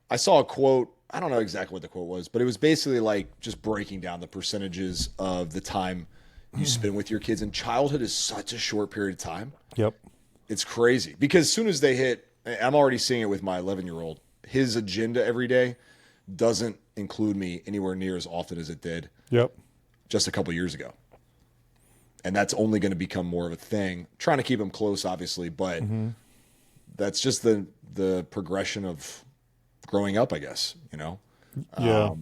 I saw a quote. I don't know exactly what the quote was, but it was basically like just breaking down the percentages of the time you spend with your kids. And childhood is such a short period of time. Yep. It's crazy because as soon as they hit, I'm already seeing it with my 11-year-old. His agenda every day doesn't include me anywhere near as often as it did Yep. just a couple years ago. And that's only going to become more of a thing. Trying to keep him close, obviously, but that's just the progression of growing up, I guess. Yeah.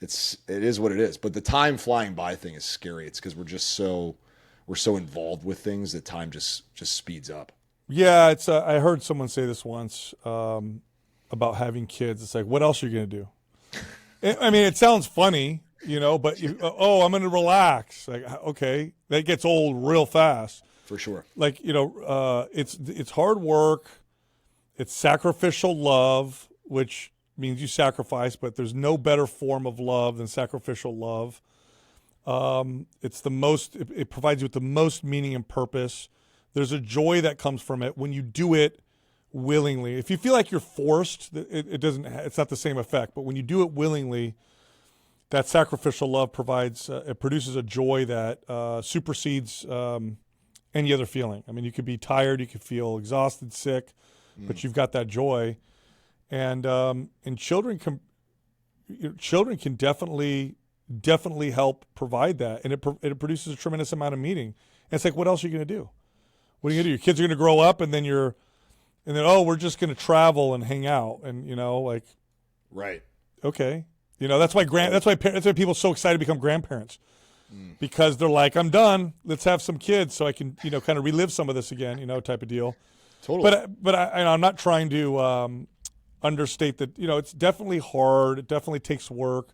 It is what it is. But the time flying by thing is scary. It's because we're so involved with things that time just speeds up. Yeah. It's. I heard someone say this once about having kids. It's like, what else are you gonna do? I mean, it sounds funny, but oh, I'm gonna relax. Like, okay, that gets old real fast. For sure. Like, it's hard work. It's sacrificial love, which means you sacrifice, but there's no better form of love than sacrificial love. It provides you with the most meaning and purpose. There's a joy that comes from it when you do it willingly. If you feel like you're forced, it's not the same effect, but when you do it willingly, that sacrificial love it produces a joy that supersedes any other feeling. I mean, you could be tired, you could feel exhausted, sick, but you've got that joy. And children can definitely help provide that, and it produces a tremendous amount of meaning. And it's like, what else are you going to do? What are you going to do? Your kids are going to grow up, and then oh, we're just going to travel and hang out, and like, right? Okay, that's why people are so excited to become grandparents, because they're like, I'm done. Let's have some kids so I can kind of relive some of this again, type of deal. Totally. But I'm not trying to understate that. It's definitely hard. It definitely takes work.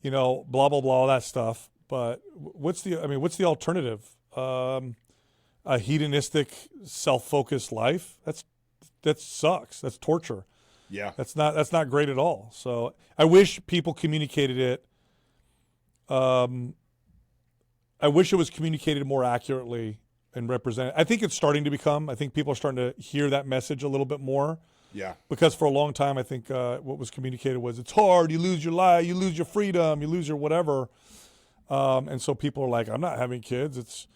Blah blah blah, all that stuff. But what's the alternative? A hedonistic, self-focused life. That sucks. That's torture. Yeah. That's not great at all. So I wish people communicated it. I wish it was communicated more accurately and represented. I think it's starting to become. I think people are starting to hear that message a little bit more. Yeah. Because for a long time, I think what was communicated was it's hard. You lose your life. You lose your freedom. You lose your whatever. And so people are like, I'm not having kids. It's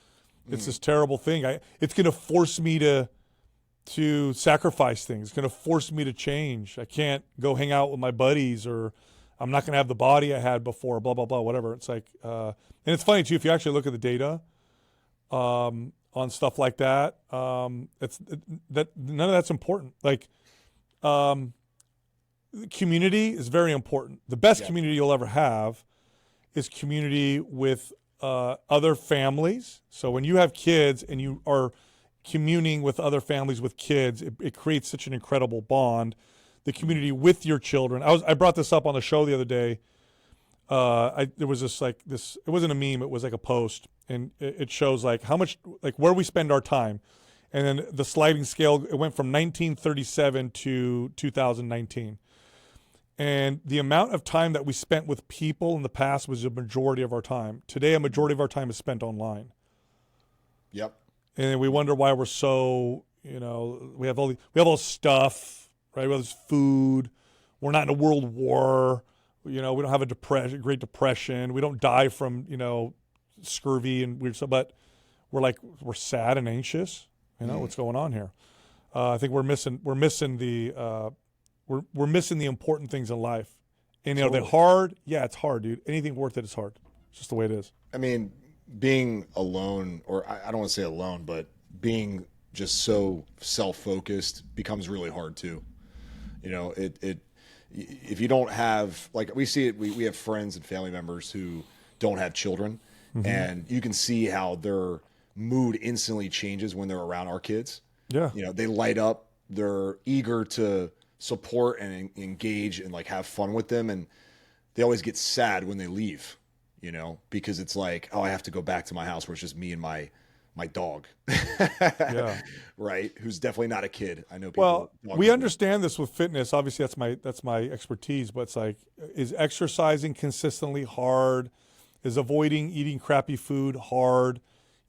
this terrible thing. It's going to force me to sacrifice things. It's going to force me to change. I can't go hang out with my buddies, or I'm not going to have the body I had before, blah, blah, blah, whatever. It's like, and it's funny too, if you actually look at the data on stuff like that, none of that's important. Like, community is very important. The best community you'll ever have is community with other families. So when you have kids and you are communing with other families with kids, it creates such an incredible bond. The community with your children. I brought this up on the show the other day. There was this it wasn't a meme, it was like a post, and it shows like how much, like where we spend our time. And then the sliding scale, it went from 1937 to 2019. And the amount of time that we spent with people in the past was a majority of our time. Today, a majority of our time is spent online. Yep. And we wonder why we're so, we have all this stuff, right? We have this food. We're not in a world war. We don't have a Great Depression. We don't die from, scurvy and weird stuff. But we're sad and anxious. What's going on here? I think we're missing the important things in life. And they're hard. Yeah, it's hard, dude. Anything worth it is hard. It's just the way it is. I mean, being alone, or I don't want to say alone, but being just so self-focused becomes really hard too. If you don't have, like, we see it, we have friends and family members who don't have children, and you can see how their mood instantly changes when they're around our kids. Yeah. They light up, they're eager to support and engage and like have fun with them, and they always get sad when they leave, because it's like, oh, I have to go back to my house where it's just me and my dog. Yeah. Right, who's definitely not a kid. I know people. Well, we understand this with fitness. Obviously that's my expertise, but it's like, is exercising consistently hard? Is avoiding eating crappy food hard?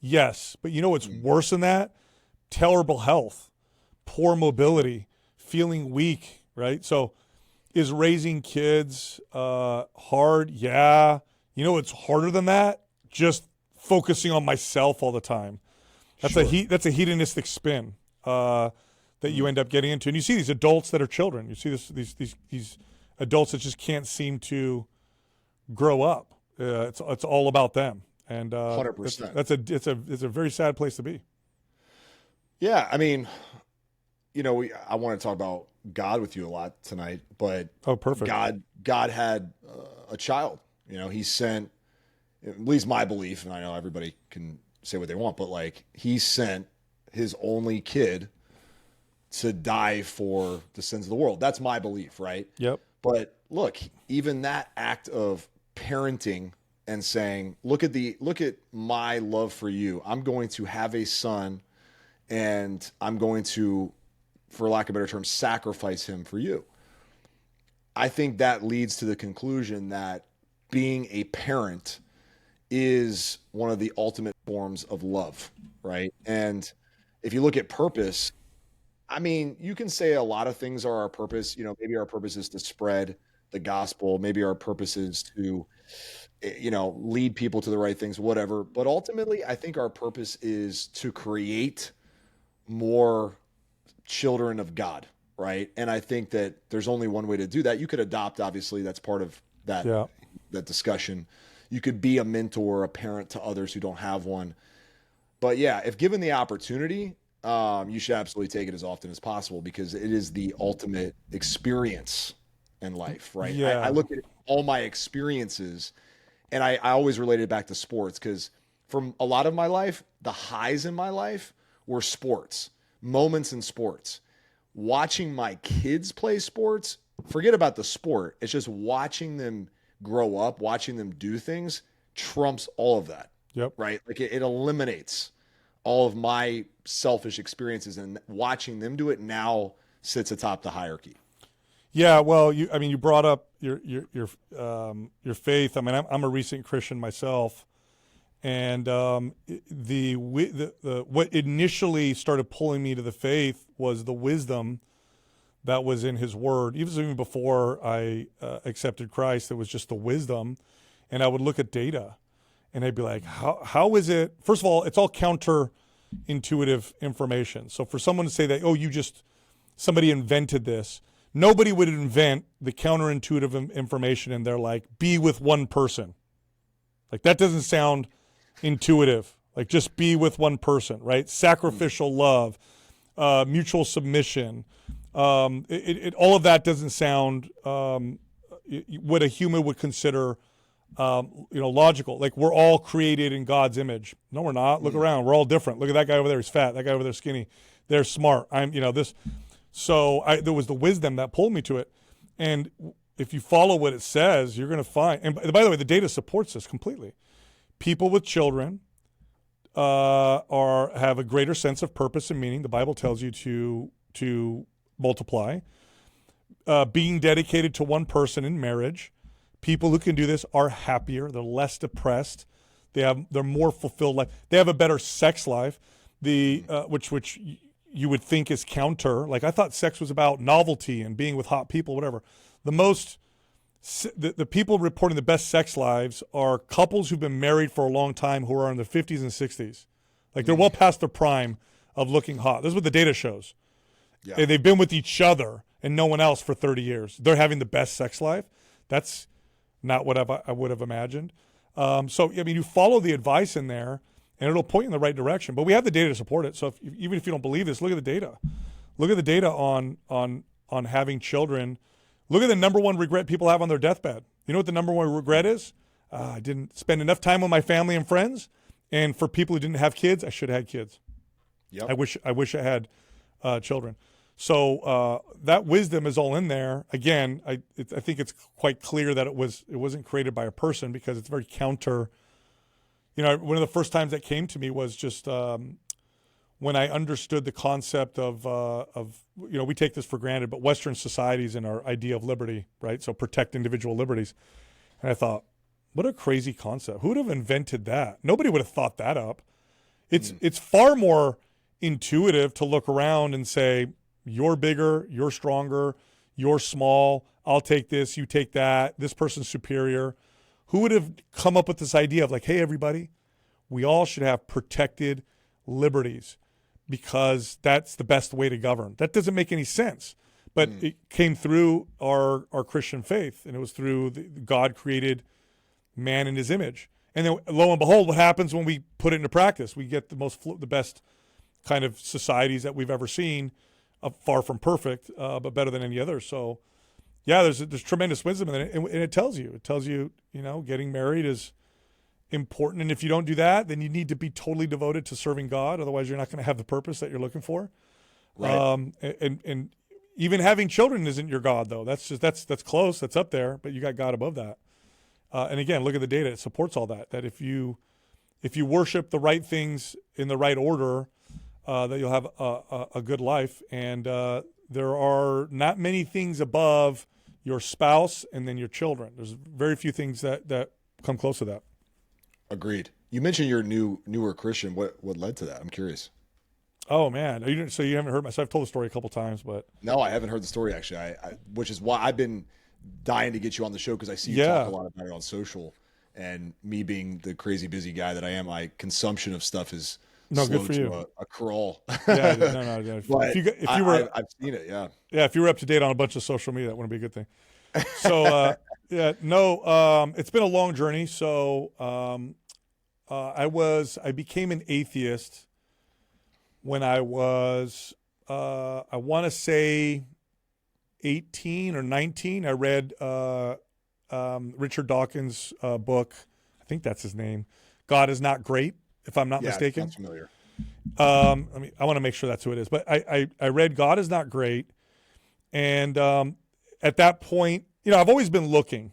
Yes, but what's worse than that? Terrible health, poor mobility, feeling weak, right? So Is raising kids hard? Yeah. You know what's harder than that? Just focusing on myself all the time. That's Sure. that's a hedonistic spin that you end up getting into. And you see these adults that are children. You see these adults that just can't seem to grow up. It's all about them. And 100%. it's a very sad place to be. Yeah, I mean, I want to talk about God with you a lot tonight, but Oh, perfect. God had a child. He sent, at least my belief, and I know everybody can say what they want, but like he sent his only kid to die for the sins of the world. That's my belief, right? Yep. But look, even that act of parenting and saying, look at my love for you. I'm going to have a son and I'm going to, for lack of a better term, sacrifice him for you. I think that leads to the conclusion that being a parent is one of the ultimate forms of love, right? And if you look at purpose, I mean, you can say a lot of things are our purpose. Maybe our purpose is to spread the gospel. Maybe our purpose is to, lead people to the right things, whatever. But ultimately, I think our purpose is to create more children of God, right? And I think that there's only one way to do that. You could adopt, obviously, that's part of that, Yeah. that discussion. You could be a mentor, a parent to others who don't have one. But yeah, if given the opportunity, you should absolutely take it as often as possible because it is the ultimate experience in life, right? Yeah. I look at all my experiences and I always relate it back to sports because from a lot of my life, the highs in my life were sports, moments in sports. Watching my kids play sports, forget about the sport. It's just watching them grow up, watching them do things trumps all of that. Yep. Right? Like it eliminates all of my selfish experiences and watching them do it now sits atop the hierarchy. Yeah, well, you brought up your faith. I mean, I'm a recent Christian myself, and the what initially started pulling me to the faith was the wisdom that was in His Word. Even before I accepted Christ, it was just the wisdom, and I would look at data, and I'd be like, how is it? First of all, it's all counterintuitive information. So for someone to say that, somebody invented this. Nobody would invent the counterintuitive information and they're like, be with one person. Like that doesn't sound intuitive. Like just be with one person, right? Sacrificial love, mutual submission. All of that doesn't sound what a human would consider logical. Like we're all created in God's image. No, we're not. Look around. We're all different. Look at that guy over there. He's fat. That guy over there is skinny. They're smart. This. So there was the wisdom that pulled me to it. And if you follow what it says, you're going to find, and by the way, the data supports this completely. People with children have a greater sense of purpose and meaning. The Bible tells you to multiply. Being dedicated to one person in marriage. People who can do this are happier. They're less depressed. They're more fulfilled life. They have a better sex life. Which you would think is counter. Like I thought sex was about novelty and being with hot people, whatever. The people reporting the best sex lives are couples who've been married for a long time who are in their 50s and 60s. Like they're well past their prime of looking hot. This is what the data shows. Yeah. And they've been with each other and no one else for 30 years. They're having the best sex life. That's not what I would have imagined. You follow the advice in there and it'll point you in the right direction. But we have the data to support it. So even if you don't believe this, look at the data. Look at the data on having children. Look at the number one regret people have on their deathbed. You know what the number one regret is? I didn't spend enough time with my family and friends. And for people who didn't have kids, I should have had kids. Yep. I wish I had children. So that wisdom is all in there. Again, I think it's quite clear that it wasn't created by a person because it's very counter. One of the first times that came to me was just when I understood the concept of we take this for granted, but Western societies and our idea of liberty, right? So protect individual liberties. And I thought, what a crazy concept. Who would have invented that? Nobody would have thought that up. It's far more intuitive to look around and say, you're bigger, you're stronger, you're small, I'll take this, you take that, this person's superior. Who would have come up with this idea of like, hey, everybody, we all should have protected liberties because that's the best way to govern? That doesn't make any sense. But it came through our Christian faith, and it was through God created man in his image. And then lo and behold, what happens when we put it into practice? We get the best kind of societies that we've ever seen, far from perfect, but better than any other. So yeah, there's tremendous wisdom in it. And it tells you, getting married is important. And if you don't do that, then you need to be totally devoted to serving God. Otherwise you're not going to have the purpose that you're looking for. Right. And even having children isn't your God, though. That's close. That's up there, but you got God above that. And again, look at the data; it supports all that. That if you worship the right things in the right order, that you'll have a good life. And there are not many things above your spouse and then your children. There's very few things that come close to that. Agreed. You mentioned you're newer Christian. What led to that? I'm curious. Oh man! So you haven't heard my? So I've told the story a couple times, but No, I haven't heard the story actually. Which is why I've been dying to get you on the show because I see you talk a lot about it on social. And me being the crazy busy guy that I am, my consumption of stuff is slowed to a crawl. Yeah, no. But if you were, I've seen it. Yeah. Yeah, if you were up to date on a bunch of social media, that wouldn't be a good thing. So it's been a long journey. So I became an atheist when I was, I want to say 18 or 19. I read Richard Dawkins' book. I think that's his name. God is Not Great, if I'm not mistaken. Sounds familiar. I want to make sure that's who it is. But I read God is Not Great. And at that point, I've always been looking.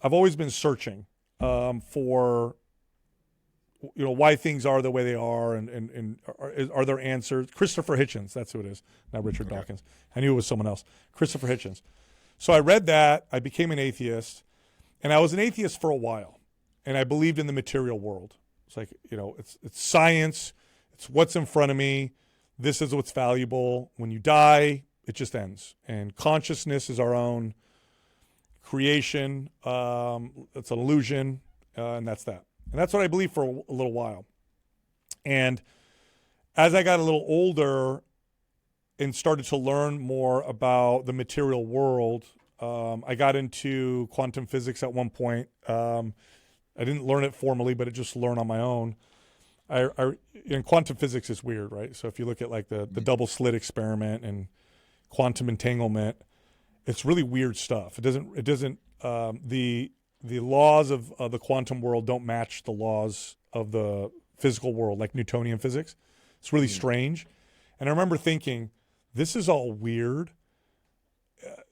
I've always been searching for why things are the way they are, and are there answers? Christopher Hitchens, that's who it is, not Richard Dawkins. I knew it was someone else. Christopher Hitchens. So I read that. I became an atheist, and I was an atheist for a while, and I believed in the material world. It's like, it's science. It's what's in front of me. This is what's valuable. When you die, it just ends. And consciousness is our own creation. It's an illusion, and that's that. And that's what I believed for a little while. And as I got a little older and started to learn more about the material world, I got into quantum physics at one point. I didn't learn it formally, but I just learned on my own. And quantum physics is weird, right? So if you look at like the double slit experiment and quantum entanglement, it's really weird stuff. The laws of the quantum world don't match the laws of the physical world, like Newtonian physics. It's really strange. And I remember thinking, this is all weird.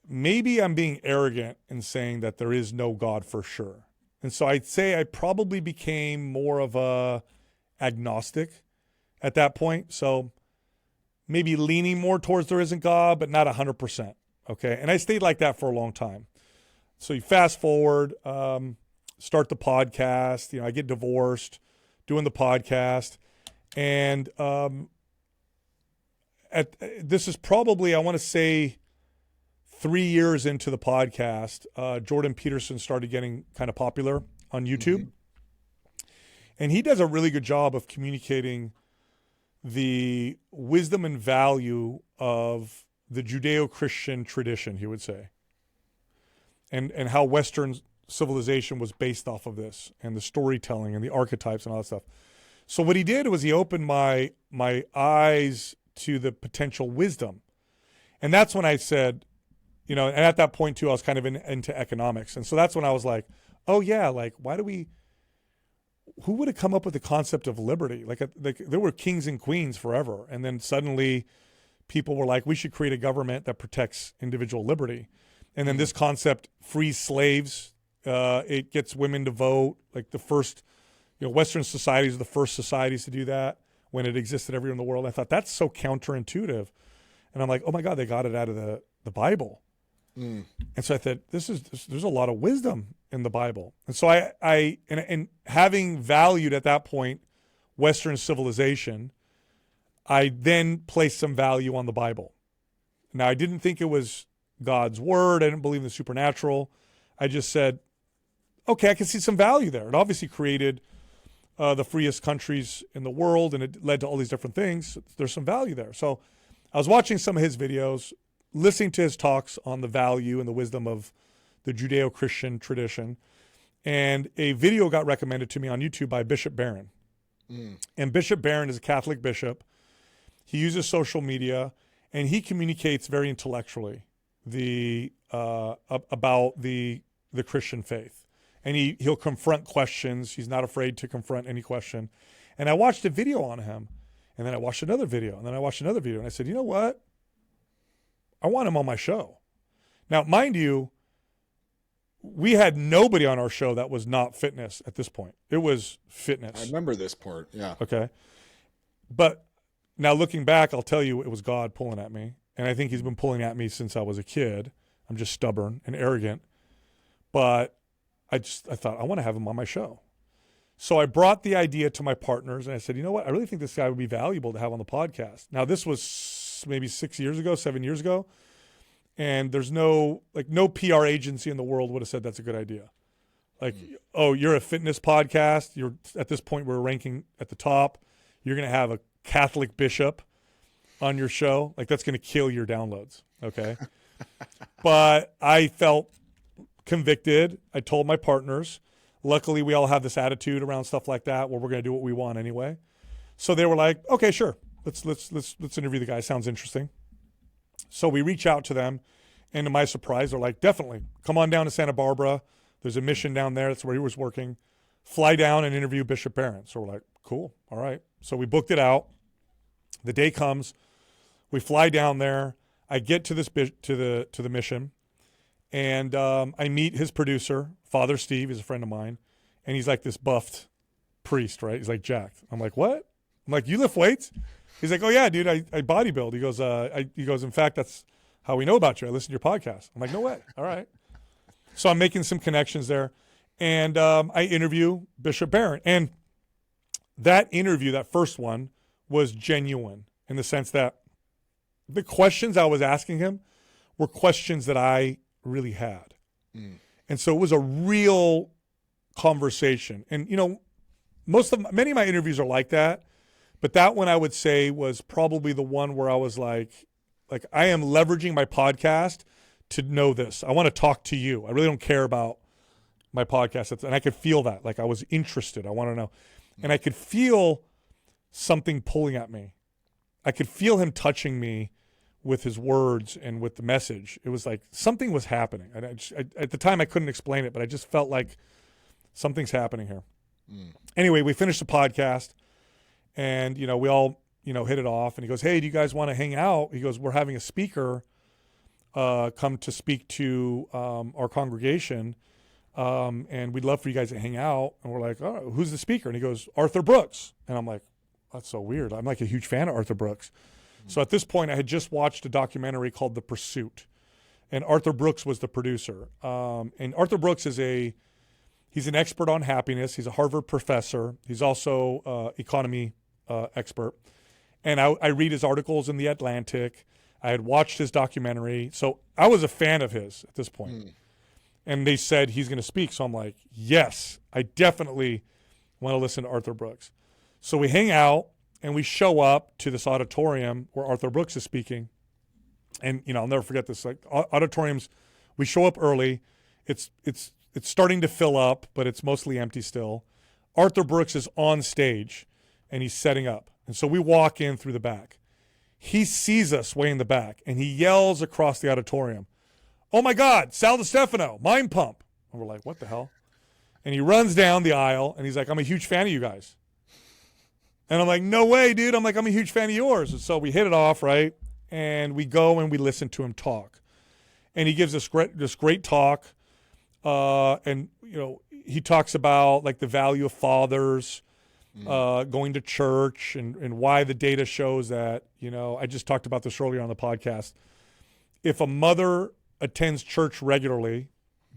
Maybe I'm being arrogant in saying that there is no God for sure. And so I'd say I probably became more of a agnostic at that point. So maybe leaning more towards there isn't God, but not 100%. Okay. And I stayed like that for a long time. So you fast forward, start the podcast. I get divorced, doing the podcast, and this is probably, I want to say, 3 years into the podcast. Jordan Peterson started getting kind of popular on YouTube, and he does a really good job of communicating the wisdom and value of the Judeo-Christian tradition, he would say. And how Western civilization was based off of this, and the storytelling and the archetypes and all that stuff. So what he did was he opened my eyes to the potential wisdom. And that's when I said, and at that point too, I was kind of into economics. And so that's when I was like, oh yeah, like who would have come up with the concept of liberty? Like there were kings and queens forever. And then suddenly people were like, we should create a government that protects individual liberty. And then this concept frees slaves. It gets women to vote. Like the first, Western societies are the first societies to do that when it existed everywhere in the world. I thought that's so counterintuitive. And I'm like, oh my God, they got it out of the Bible. And so I thought, there's a lot of wisdom in the Bible. And so I having valued at that point Western civilization, I then placed some value on the Bible. Now I didn't think it was God's word. I didn't believe in the supernatural. I just said, okay, I can see some value there. It obviously created the freest countries in the world, and it led to all these different things. There's some value there. So I was watching some of his videos, listening to his talks on the value and the wisdom of the Judeo-Christian tradition. And a video got recommended to me on YouTube by Bishop Barron. And Bishop Barron is a Catholic bishop. He uses social media, and he communicates very intellectually about the Christian faith. And he'll confront questions. He's not afraid to confront any question. And I watched a video on him, and then I watched another video, and then I watched another video, and I said, you know what? I want him on my show. Now, mind you, we had nobody on our show that was not fitness at this point. It was fitness. I remember this part. Yeah. Okay. But now looking back, I'll tell you it was God pulling at me. And I think he's been pulling at me since I was a kid. I'm just stubborn and arrogant. But I thought, I want to have him on my show. So I brought the idea to my partners, and I said, you know what? I really think this guy would be valuable to have on the podcast. Now, this was maybe 7 years ago. And there's no PR agency in the world would have said that's a good idea. Like, oh, you're a fitness podcast. You're at this point, we're ranking at the top. You're going to have a Catholic bishop on your show. Like, that's going to kill your downloads. Okay. But I felt convicted. I told my partners. Luckily, we all have this attitude around stuff like that where we're going to do what we want anyway. So they were like, okay, sure. Let's interview the guy. Sounds interesting. So we reach out to them, and to my surprise, they're like, definitely, come on down to Santa Barbara. There's a mission down there. That's where he was working. Fly down and interview Bishop Barron. So we're like, cool, all right. So we booked it out. The day comes. We fly down there. I get to the mission, and I meet his producer, Father Steve. He's a friend of mine, and he's like this buffed priest, right? He's like jacked. I'm like, what? I'm like, you lift weights? He's like, oh yeah, dude, I bodybuild. He goes, in fact, that's how we know about you. I listen to your podcast. I'm like, no way. All right. So I'm making some connections there. And I interview Bishop Barron. And that interview, that first one, was genuine in the sense that the questions I was asking him were questions that I really had. And so it was a real conversation. And, you know, many of my interviews are like that. But that one I would say was probably the one where I was like I am leveraging my podcast to know this. I want to talk to you. I really don't care about my podcast. And I could feel that. Like I was interested. I want to know. And I could feel something pulling at me. I could feel him touching me with his words and with the message. It was like something was happening. At the time I couldn't explain it, but I just felt like something's happening here. Anyway, we finished the podcast. And, you know, we all, you know, hit it off. And he goes, hey, do you guys want to hang out? He goes, we're having a speaker come to speak to our congregation. And we'd love for you guys to hang out. And we're like, oh, who's the speaker? And he goes, Arthur Brooks. And I'm like, that's so weird. I'm like a huge fan of Arthur Brooks. So at this point, I had just watched a documentary called The Pursuit. And Arthur Brooks was the producer. And Arthur Brooks he's an expert on happiness. He's a Harvard professor. He's also economy expert. And I read his articles in The Atlantic. I had watched his documentary. So I was a fan of his at this point. And they said he's going to speak. So I'm like, yes, I definitely want to listen to Arthur Brooks. So we hang out and we show up to this auditorium where Arthur Brooks is speaking. And, you know, I'll never forget this. Like auditoriums, we show up early. It's starting to fill up, but it's mostly empty still. Arthur Brooks is on stage and he's setting up. And so we walk in through the back. He sees us way in the back and he yells across the auditorium, oh my God, Sal Di Stefano, Mind Pump. And we're like, what the hell? And he runs down the aisle and he's like, I'm a huge fan of you guys. And I'm like, no way, dude. I'm like, I'm a huge fan of yours. And so we hit it off, right? And we go and we listen to him talk. And he gives this great talk. And, you know, he talks about like the value of fathers, going to church and why the data shows that, you know, I just talked about this earlier on the podcast. If a mother attends church regularly,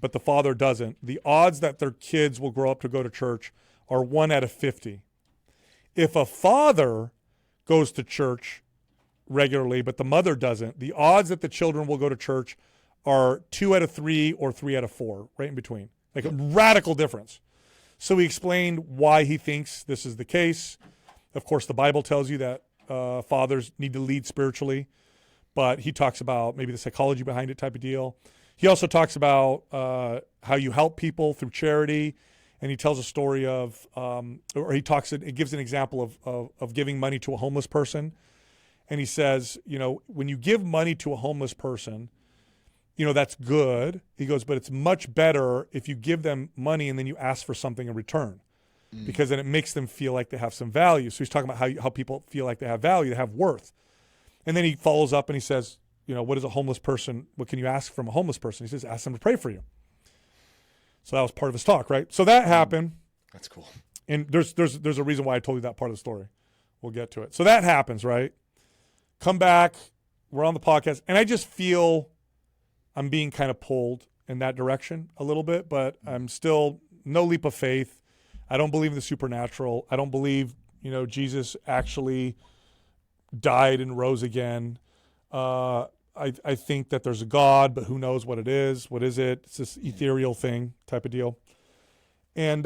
but the father doesn't, the odds that their kids will grow up to go to church are 1 out of 50. If a father goes to church regularly, but the mother doesn't, the odds that the children will go to church are 2 out of 3 or 3 out of 4, right in between. Like a radical difference. So he explained why he thinks this is the case. Of course, the Bible tells you that fathers need to lead spiritually, but he talks about maybe the psychology behind it type of deal. He also talks about how you help people through charity, and he tells a story of, it gives an example of giving money to a homeless person. And he says, when you give money to a homeless person, that's good. He goes, but it's much better if you give them money and then you ask for something in return, because then it makes them feel like they have some value. So he's talking about how people feel like they have value, they have worth. And then he follows up and he says, what is a homeless person? What can you ask from a homeless person? He says, ask them to pray for you. So that was part of his talk, right? So that happened. That's cool. And there's a reason why I told you that part of the story. We'll get to it. So that happens, right? Come back. We're on the podcast. And I just feel I'm being kind of pulled in that direction a little bit, but I'm still no leap of faith. I don't believe in the supernatural. I don't believe, Jesus actually died and rose again. I think that there's a God, but who knows what it is? What is it? It's this ethereal thing type of deal. And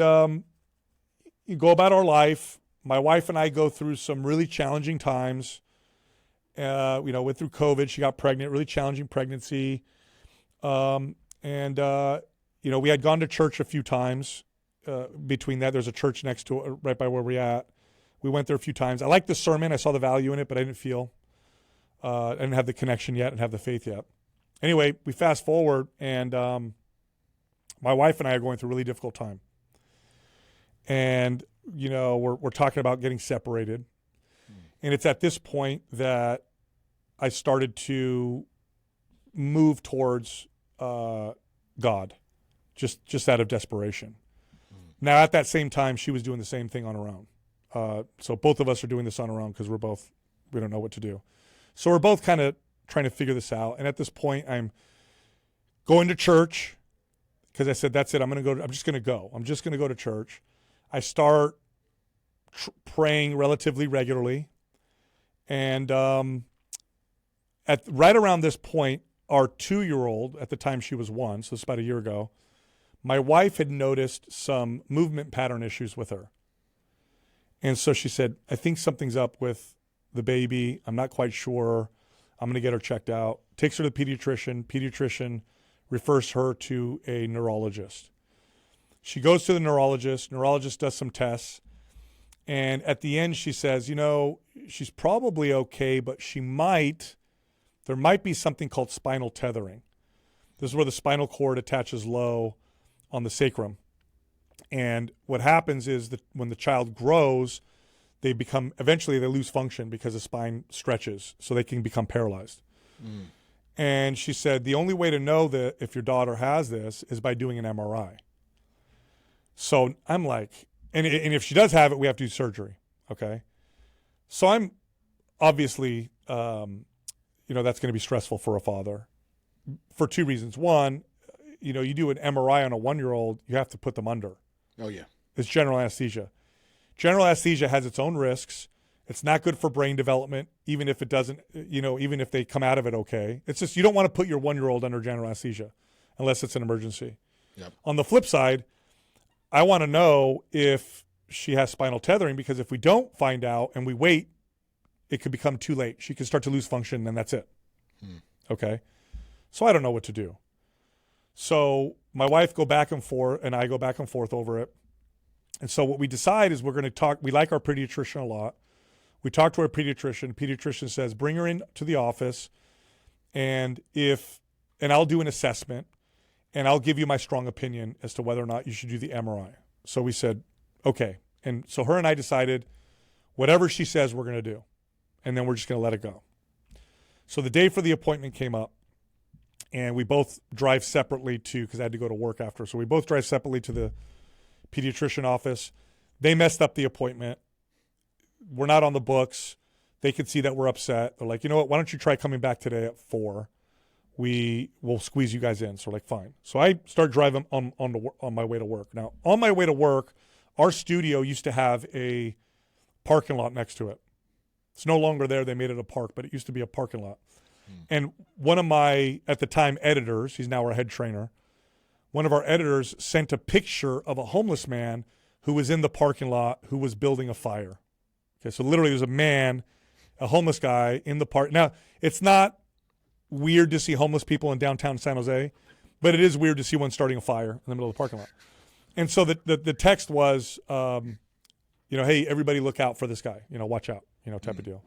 you go about our life. My wife and I go through some really challenging times. Went through COVID. She got pregnant, really challenging pregnancy. We had gone to church a few times. Between that, there's a church next to it, right by where we're at. We went there a few times. I liked the sermon. I saw the value in it, but I didn't feel, I didn't have the connection yet and have the faith yet. Anyway, we fast forward, and my wife and I are going through a really difficult time. And, we're talking about getting separated. And it's at this point that I started to move towards God, just out of desperation. Now, at that same time, she was doing the same thing on her own. So both of us are doing this on our own because we don't know what to do. So we're both kind of trying to figure this out. And at this point, I'm going to church because I said, that's it. I'm just going to go. I'm just going to go to church. I start praying relatively regularly. And right around this point, our 2-year-old, at the time she was 1, so it's about a year ago, my wife had noticed some movement pattern issues with her. And so she said, I think something's up with the baby. I'm not quite sure. I'm going to get her checked out. Takes her to the pediatrician. Pediatrician refers her to a neurologist. She goes to the neurologist. Neurologist does some tests. And at the end, she says, she's probably okay, but there might be something called spinal tethering. This is where the spinal cord attaches low on the sacrum. And what happens is that when the child grows, eventually they lose function because the spine stretches, so they can become paralyzed. And she said, the only way to know that if your daughter has this is by doing an MRI. So I'm like, and if she does have it, we have to do surgery. Okay. So I'm obviously, that's going to be stressful for a father for 2 reasons. One, you do an MRI on a 1-year-old, you have to put them under. Oh, yeah. It's general anesthesia. General anesthesia has its own risks. It's not good for brain development, even if it doesn't, even if they come out of it okay. It's just you don't want to put your 1-year-old under general anesthesia unless it's an emergency. Yep. On the flip side, I want to know if she has spinal tethering, because if we don't find out and we wait, it could become too late. She could start to lose function, and that's it. Okay? So I don't know what to do. So my wife and I go back and forth over it. And so what we decide is we're going to talk. We like our pediatrician a lot. We talk to our pediatrician. Pediatrician says, bring her in to the office, and I'll do an assessment, and I'll give you my strong opinion as to whether or not you should do the MRI. So we said, okay. And so her and I decided whatever she says we're going to do, and then we're just going to let it go. So the day for the appointment came up, and we both drive separately because I had to go to work after. So we both drive separately to the pediatrician office. They messed up the appointment. We're not on the books. They could see that we're upset. They're like, you know what? Why don't you try coming back today at 4? We'll squeeze you guys in. So we're like, fine. So I start driving on my way to work. Now, on my way to work, our studio used to have a parking lot next to it. It's no longer there. They made it a park, but it used to be a parking lot. And one of my, at the time, editors, he's now our head trainer, one of our editors sent a picture of a homeless man who was in the parking lot who was building a fire. Okay, so literally there's a man, a homeless guy in the park. Now, it's not weird to see homeless people in downtown San Jose, but it is weird to see one starting a fire in the middle of the parking lot. And so the text was, hey, everybody look out for this guy, watch out, type of deal.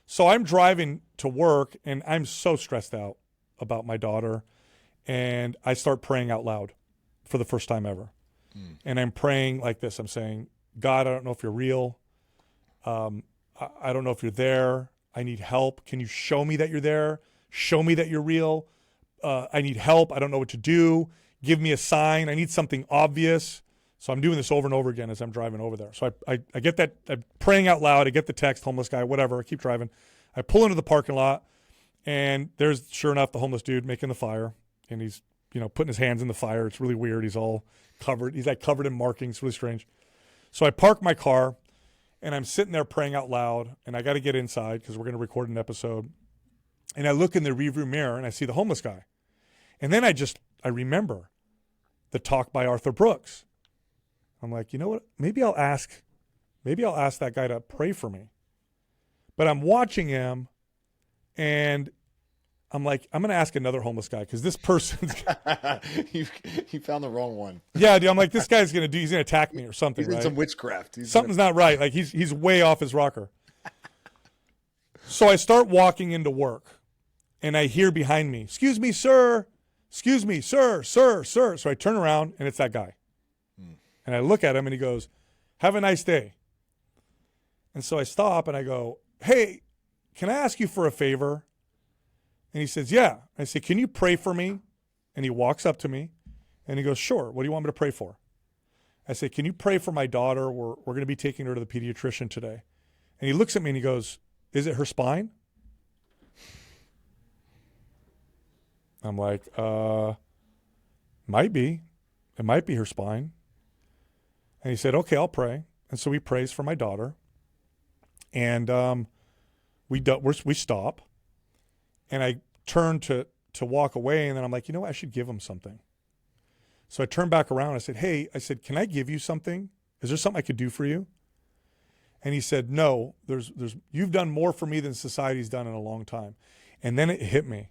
So I'm driving to work, and I'm so stressed out about my daughter, and I start praying out loud for the first time ever. And I'm praying like this. I'm saying, God, I don't know if you're real. I don't know if you're there. I need help. Can you show me that you're there? Show me that you're real. I need help. I don't know what to do. Give me a sign. I need something obvious. So I'm doing this over and over again as I'm driving over there. So I get that, I'm praying out loud. I get the text, homeless guy, whatever. I keep driving. I pull into the parking lot, and there's, sure enough, the homeless dude making the fire. And he's, putting his hands in the fire. It's really weird. He's all covered. He's like covered in markings. It's really strange. So I park my car, and I'm sitting there praying out loud, and I got to get inside because we're going to record an episode. And I look in the rearview mirror, and I see the homeless guy. And then I remember the talk by Arthur Brooks. I'm like, you know what? Maybe I'll ask that guy to pray for me. But I'm watching him, and I'm like, I'm going to ask another homeless guy because this person's you found the wrong one. Yeah, dude, I'm like, this guy's he's going to attack me or something, He's in right? some witchcraft. Something's not right. Like he's way off his rocker. So I start walking into work, and I hear behind me, "Excuse me, sir. Excuse me, sir, sir, sir." So I turn around, and it's that guy. And I look at him, and he goes, "Have a nice day." And so I stop, and I go, "Hey, can I ask you for a favor?" And he says, "Yeah." I say, "Can you pray for me?" And he walks up to me, and he goes, "Sure. What do you want me to pray for?" I say, "Can you pray for my daughter? We're going to be taking her to the pediatrician today." And he looks at me, and he goes, "Is it her spine?" I'm like, might be. It might be her spine. And he said, "Okay, I'll pray." And so he prays for my daughter. And we stop. And I turn to walk away. And then I'm like, you know what? I should give him something. So I turned back around. I said, "Hey," I said, "can I give you something? Is there something I could do for you?" And he said, "No, you've done more for me than society's done in a long time." And then it hit me.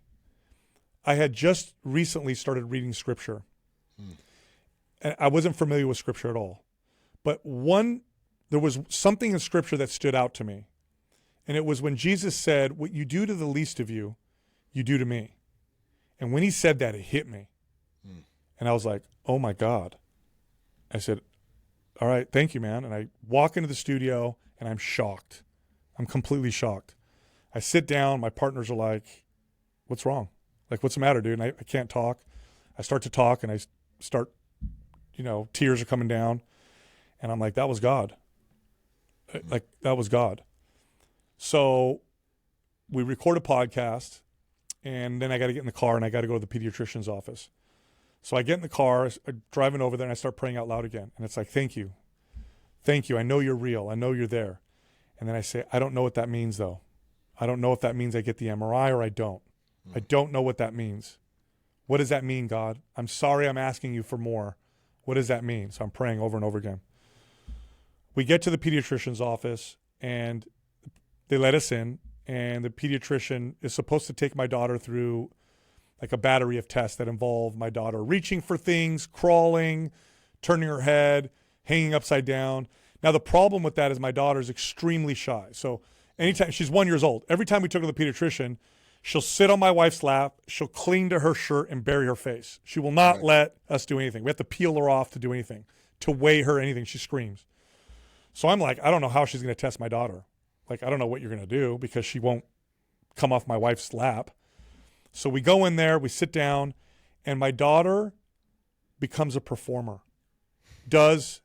I had just recently started reading scripture. And I wasn't familiar with scripture at all. But there was something in scripture that stood out to me. And it was when Jesus said, "What you do to the least of you, you do to me." And when he said that, it hit me. And I was like, oh my God. I said, "All right, thank you, man." And I walk into the studio, and I'm shocked. I'm completely shocked. I sit down. My partners are like, "What's wrong? Like, what's the matter, dude?" And I can't talk. I start to talk, and I start, tears are coming down. And I'm like, that was God. Like, that was God. So we record a podcast, and then I got to get in the car, and I got to go to the pediatrician's office. So I get in the car, driving over there, and I start praying out loud again. And it's like, thank you. Thank you. I know you're real. I know you're there. And then I say, I don't know what that means, though. I don't know if that means I get the MRI or I don't. I don't know what that means. What does that mean, God? I'm sorry I'm asking you for more. What does that mean? So I'm praying over and over again. We get to the pediatrician's office, and they let us in, and the pediatrician is supposed to take my daughter through like a battery of tests that involve my daughter reaching for things, crawling, turning her head, hanging upside down. Now, the problem with that is my daughter is extremely shy. So anytime, she's 1 year old, every time we took her to the pediatrician, she'll sit on my wife's lap, she'll cling to her shirt and bury her face. She will not let us do anything. We have to peel her off to do anything, to weigh her, anything. She screams. So I'm like, I don't know how she's going to test my daughter. Like, I don't know what you're going to do because she won't come off my wife's lap. So we go in there, we sit down, and my daughter becomes a performer, does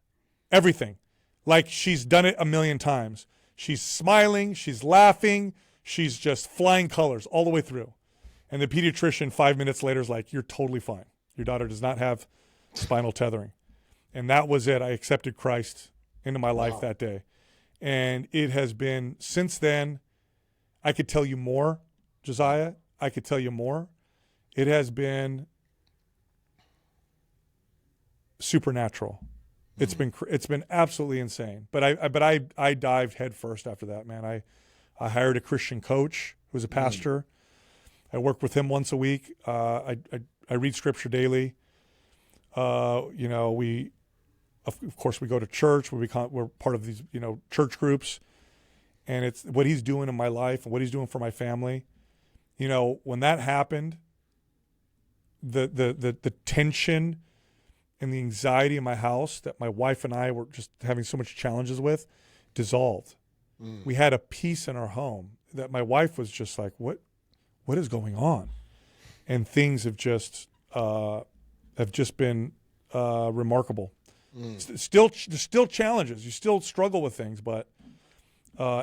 everything. Like she's done it a million times. She's smiling, she's laughing, she's just flying colors all the way through. And the pediatrician 5 minutes later is like, "You're totally fine. Your daughter does not have spinal tethering." And that was it. I accepted Christ into my life that day. And it has been, since then, I could tell you more, Josiah. I could tell you more. It has been supernatural. It's been absolutely insane. But I dived headfirst after that, man. I hired a Christian coach who was a pastor. I work with him once a week. I read scripture daily. We of course we go to church. We're part of these church groups, and it's what he's doing in my life and what he's doing for my family. When that happened, the tension and the anxiety in my house that my wife and I were just having so much challenges with dissolved. We had a peace in our home that my wife was just like, what is going on? And things have just been remarkable. There's still challenges. You still struggle with things, but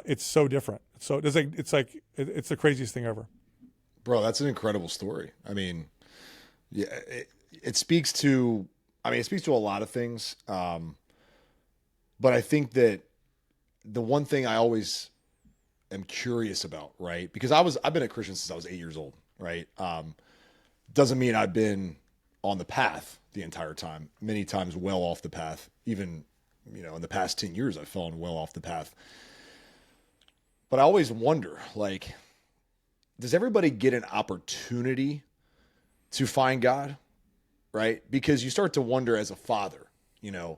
it's so different. So it's the craziest thing ever. Bro, that's an incredible story. I mean, yeah, it speaks to a lot of things. But I think that the one thing I always am curious about, right? Because I've been a Christian since I was 8 years old, right? Doesn't mean I've been on the path the entire time. Many times well off the path. Even, in the past 10 years, I've fallen well off the path. But I always wonder, like, does everybody get an opportunity to find God, right? Because you start to wonder as a father, man,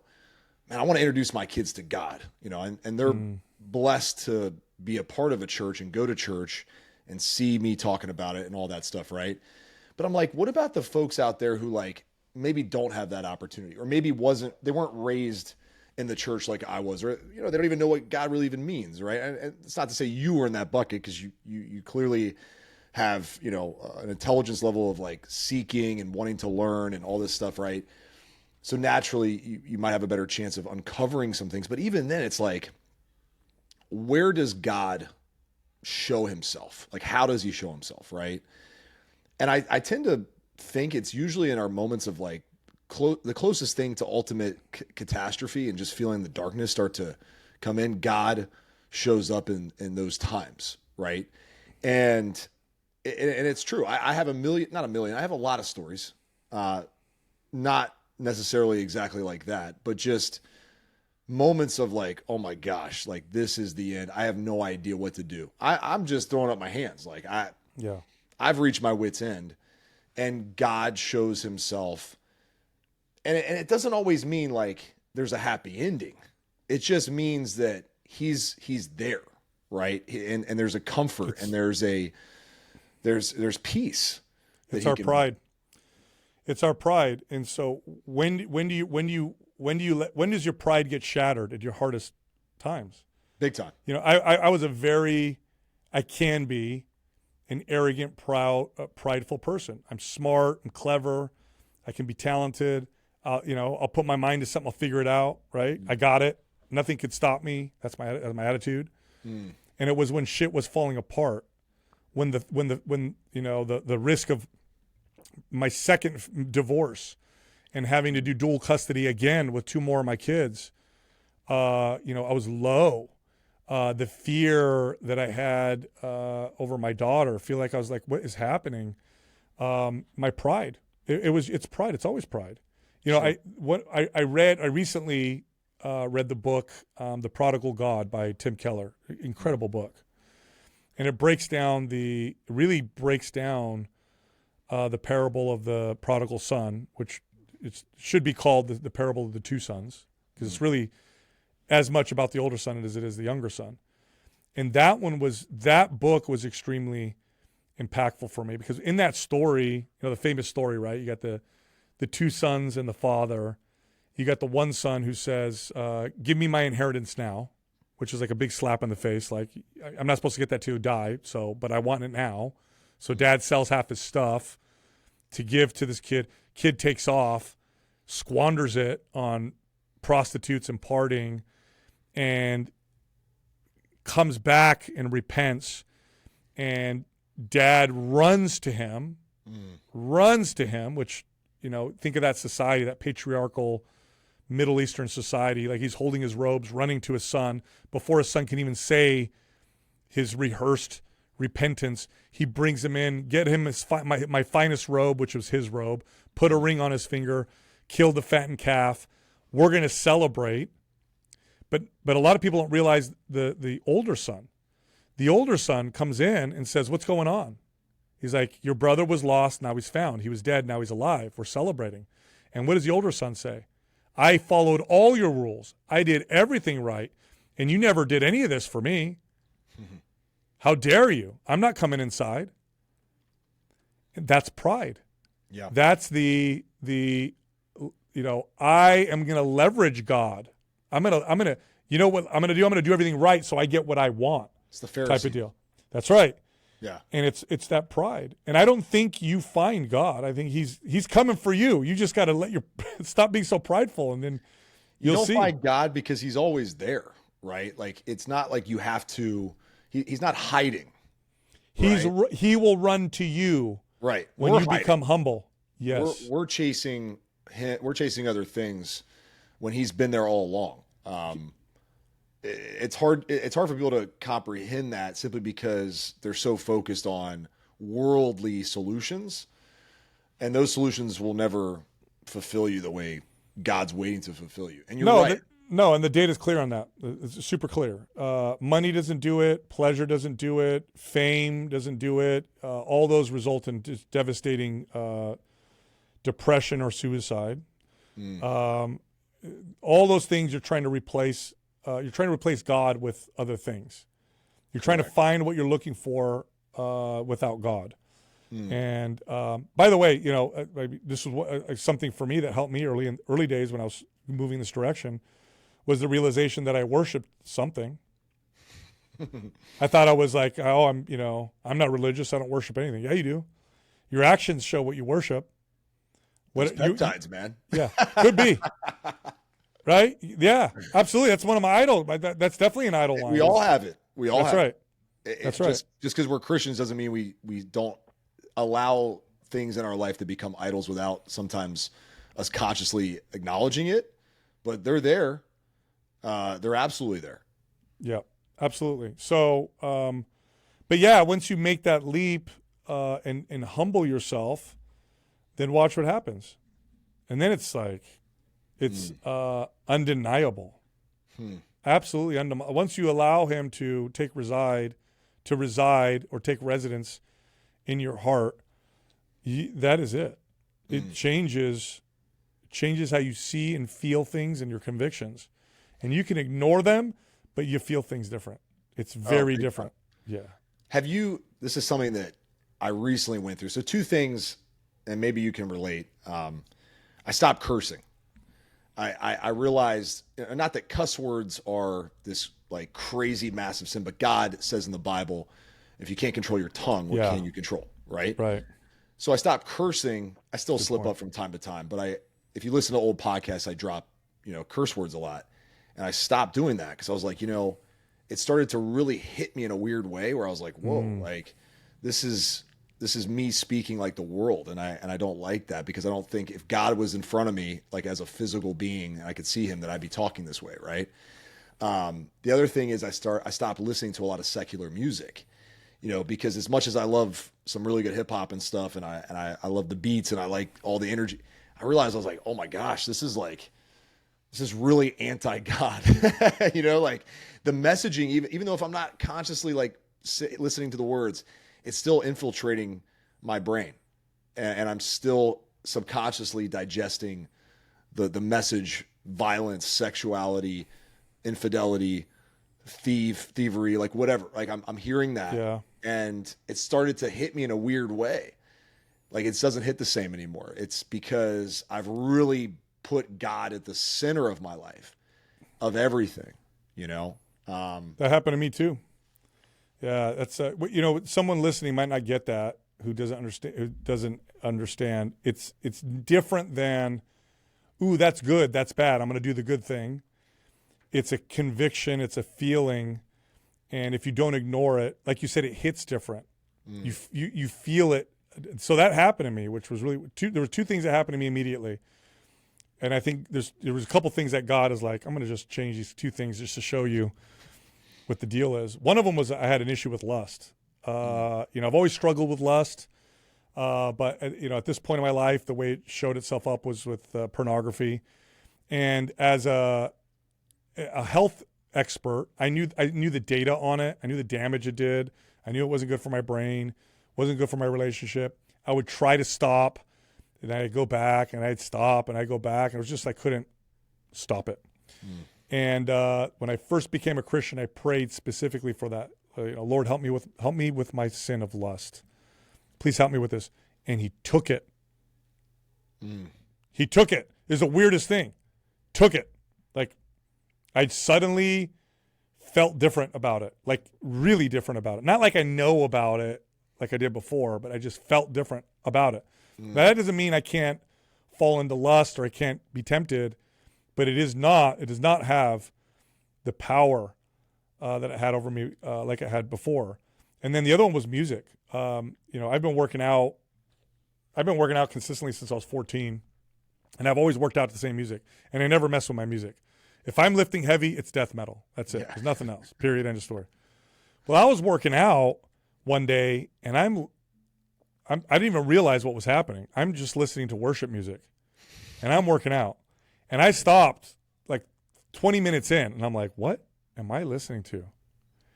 I want to introduce my kids to God, and they're blessed to be a part of a church and go to church and see me talking about it and all that stuff, right? But I'm like, what about the folks out there who like maybe don't have that opportunity, or maybe they weren't raised in the church like I was, or they don't even know what God really even means, right? And it's not to say you were in that bucket, because you clearly have an intelligence level of like seeking and wanting to learn and all this stuff, right? So naturally you might have a better chance of uncovering some things. But even then, it's like, where does God show himself? Like, how does he show himself, right? And I tend to think it's usually in our moments of like the closest thing to ultimate catastrophe and just feeling the darkness start to come in. God shows up in those times, right? And it's true. I have not a million. I have a lot of stories, not necessarily exactly like that, but just moments of like, oh my gosh, like this is the end. I have no idea what to do. I'm just throwing up my hands. Like I've reached my wit's end, and God shows himself. And it doesn't always mean like there's a happy ending. It just means that he's there, right? And there's a comfort, and there's peace. It's our pride. It's our pride. And so when does your pride get shattered at your hardest times? Big time. I can be an arrogant, prideful person. I'm smart and clever. I can be talented. I'll put my mind to something. I'll figure it out. Right. I got it. Nothing could stop me. That's my attitude. And it was when shit was falling apart, when the risk of my second divorce and having to do dual custody again with two more of my kids, I was low. The fear that I had over my daughter, feel like I was like, what is happening? My pride. It's pride. It's always pride. Sure. I recently read the book, The Prodigal God by Tim Keller. Incredible book. And it really breaks down the parable of the prodigal son, which it should be called the parable of the two sons, because it's really as much about the older son as it is the younger son. And that book was extremely impactful for me, because in that story, the famous story, right? You got the two sons and the father. You got the one son who says, give me my inheritance now, which is like a big slap in the face. Like, I'm not supposed to get that till you die, but I want it now. So dad sells half his stuff to give to this kid. Kid takes off, squanders it on prostitutes and partying, and comes back and repents. And dad runs to him, which, think of that society, that patriarchal Middle Eastern society. Like, he's holding his robes, running to his son before his son can even say his rehearsed repentance. He brings him in, get him my finest robe, which was his robe, put a ring on his finger, killed the fattened calf. We're going to celebrate. But a lot of people don't realize the older son. The older son comes in and says, what's going on? He's like, your brother was lost, now he's found. He was dead, now he's alive. We're celebrating. And what does the older son say? I followed all your rules. I did everything right, and you never did any of this for me. How dare you? I'm not coming inside. And that's pride. Yeah. That's I am going to leverage God. I'm going to, you know what I'm going to do? I'm going to do everything right so I get what I want. It's the Pharisee type of deal. That's right. Yeah. And it's that pride. And I don't think you find God. I think he's coming for you. You just got to stop being so prideful, and then you'll see. You don't find God because he's always there, right? Like, it's not like you have to, he's not hiding. Right? He will run to you. Right. When you become humble. Yes. We're chasing other things when he's been there all along. It's hard for people to comprehend that simply because they're so focused on worldly solutions, and those solutions will never fulfill you the way God's waiting to fulfill you. And you're right. And the data's clear on that. It's super clear. Money doesn't do it. Pleasure doesn't do it. Fame doesn't do it. All those result in just devastating depression or suicide. All those things you're trying to replace. You're trying to replace God with other things. You're trying to find what you're looking for without God. And by the way, this was something for me that helped me early days when I was moving this direction, was the realization that I worshiped something. I thought I was like, I'm not religious. I don't worship anything. Yeah, you do. Your actions show what you worship. What peptides, man? Yeah, could be. Right? Yeah, absolutely. That's one of my idols. That's definitely an idol line. We all have it. That's right. That's right. Just because we're Christians doesn't mean we don't allow things in our life to become idols without sometimes us consciously acknowledging it. But they're there. They're absolutely there. Yeah, absolutely. So, but yeah, once you make that leap and humble yourself, then watch what happens. And then it's like, it's undeniable. Absolutely undeniable. Once you allow him to reside or take residence in your heart, that is it. It changes how you see and feel things and your convictions. And you can ignore them, but you feel things different. It's very different. Yeah. This is something that I recently went through. So 2 things, and maybe you can relate. I stopped cursing. I realized, not that cuss words are this like crazy massive sin, but God says in the Bible, if you can't control your tongue, what can you control? Right. Right. So I stopped cursing. I still slip up from time to time, but if you listen to old podcasts, I drop, curse words a lot, and I stopped doing that because I was like, it started to really hit me in a weird way where I was like, whoa, like this is me speaking like the world. And I don't like that because I don't think if God was in front of me, like as a physical being, and I could see him, that I'd be talking this way. Right. The other thing is I stopped listening to a lot of secular music, because as much as I love some really good hip hop and stuff, and I love the beats and I like all the energy, I realized I was like, oh my gosh, this is really anti-God, like the messaging, even though if I'm not consciously like listening to the words, it's still infiltrating my brain, and I'm still subconsciously digesting the message: violence, sexuality, infidelity, thievery, like whatever. Like I'm hearing that, and it started to hit me in a weird way. Like it doesn't hit the same anymore. It's because I've really put God at the center of my life, of everything. That happened to me too. Yeah, that's someone listening might not get that, who doesn't understand. It's different than, ooh, that's good, that's bad, I'm going to do the good thing. It's a conviction, it's a feeling, and if you don't ignore it, like you said, it hits different. You feel it. So that happened to me, which was really there were 2 things that happened to me immediately. And I think there was a couple things that God is like, I'm going to just change these 2 things just to show you what the deal is. One of them was I had an issue with lust. I've always struggled with lust. But at this point in my life, the way it showed itself up was with pornography. And as a health expert, I knew the data on it. I knew the damage it did. I knew it wasn't good for my brain, wasn't good for my relationship. I would try to stop, and I'd go back, and I'd stop, and I'd go back. And it was just I couldn't stop it. And when I first became a Christian, I prayed specifically for that. Lord, help me with my sin of lust. Please help me with this. And he took it. He took it. It's the weirdest thing. Took it. Like, I suddenly felt different about it. Like, really different about it. Not like I know about it like I did before, but I just felt different about it. Now, that doesn't mean I can't fall into lust or I can't be tempted, but it does not have the power that it had over me like it had before. And then the other one was music. I've been working out consistently since I was 14, and I've always worked out to the same music, and I never mess with my music. If I'm lifting heavy, it's death metal. That's it. There's nothing else. Period. End of story. Well, I was working out one day, and I didn't even realize what was happening. I'm just listening to worship music, and I'm working out, and I stopped like 20 minutes in, and I'm like, what am I listening to?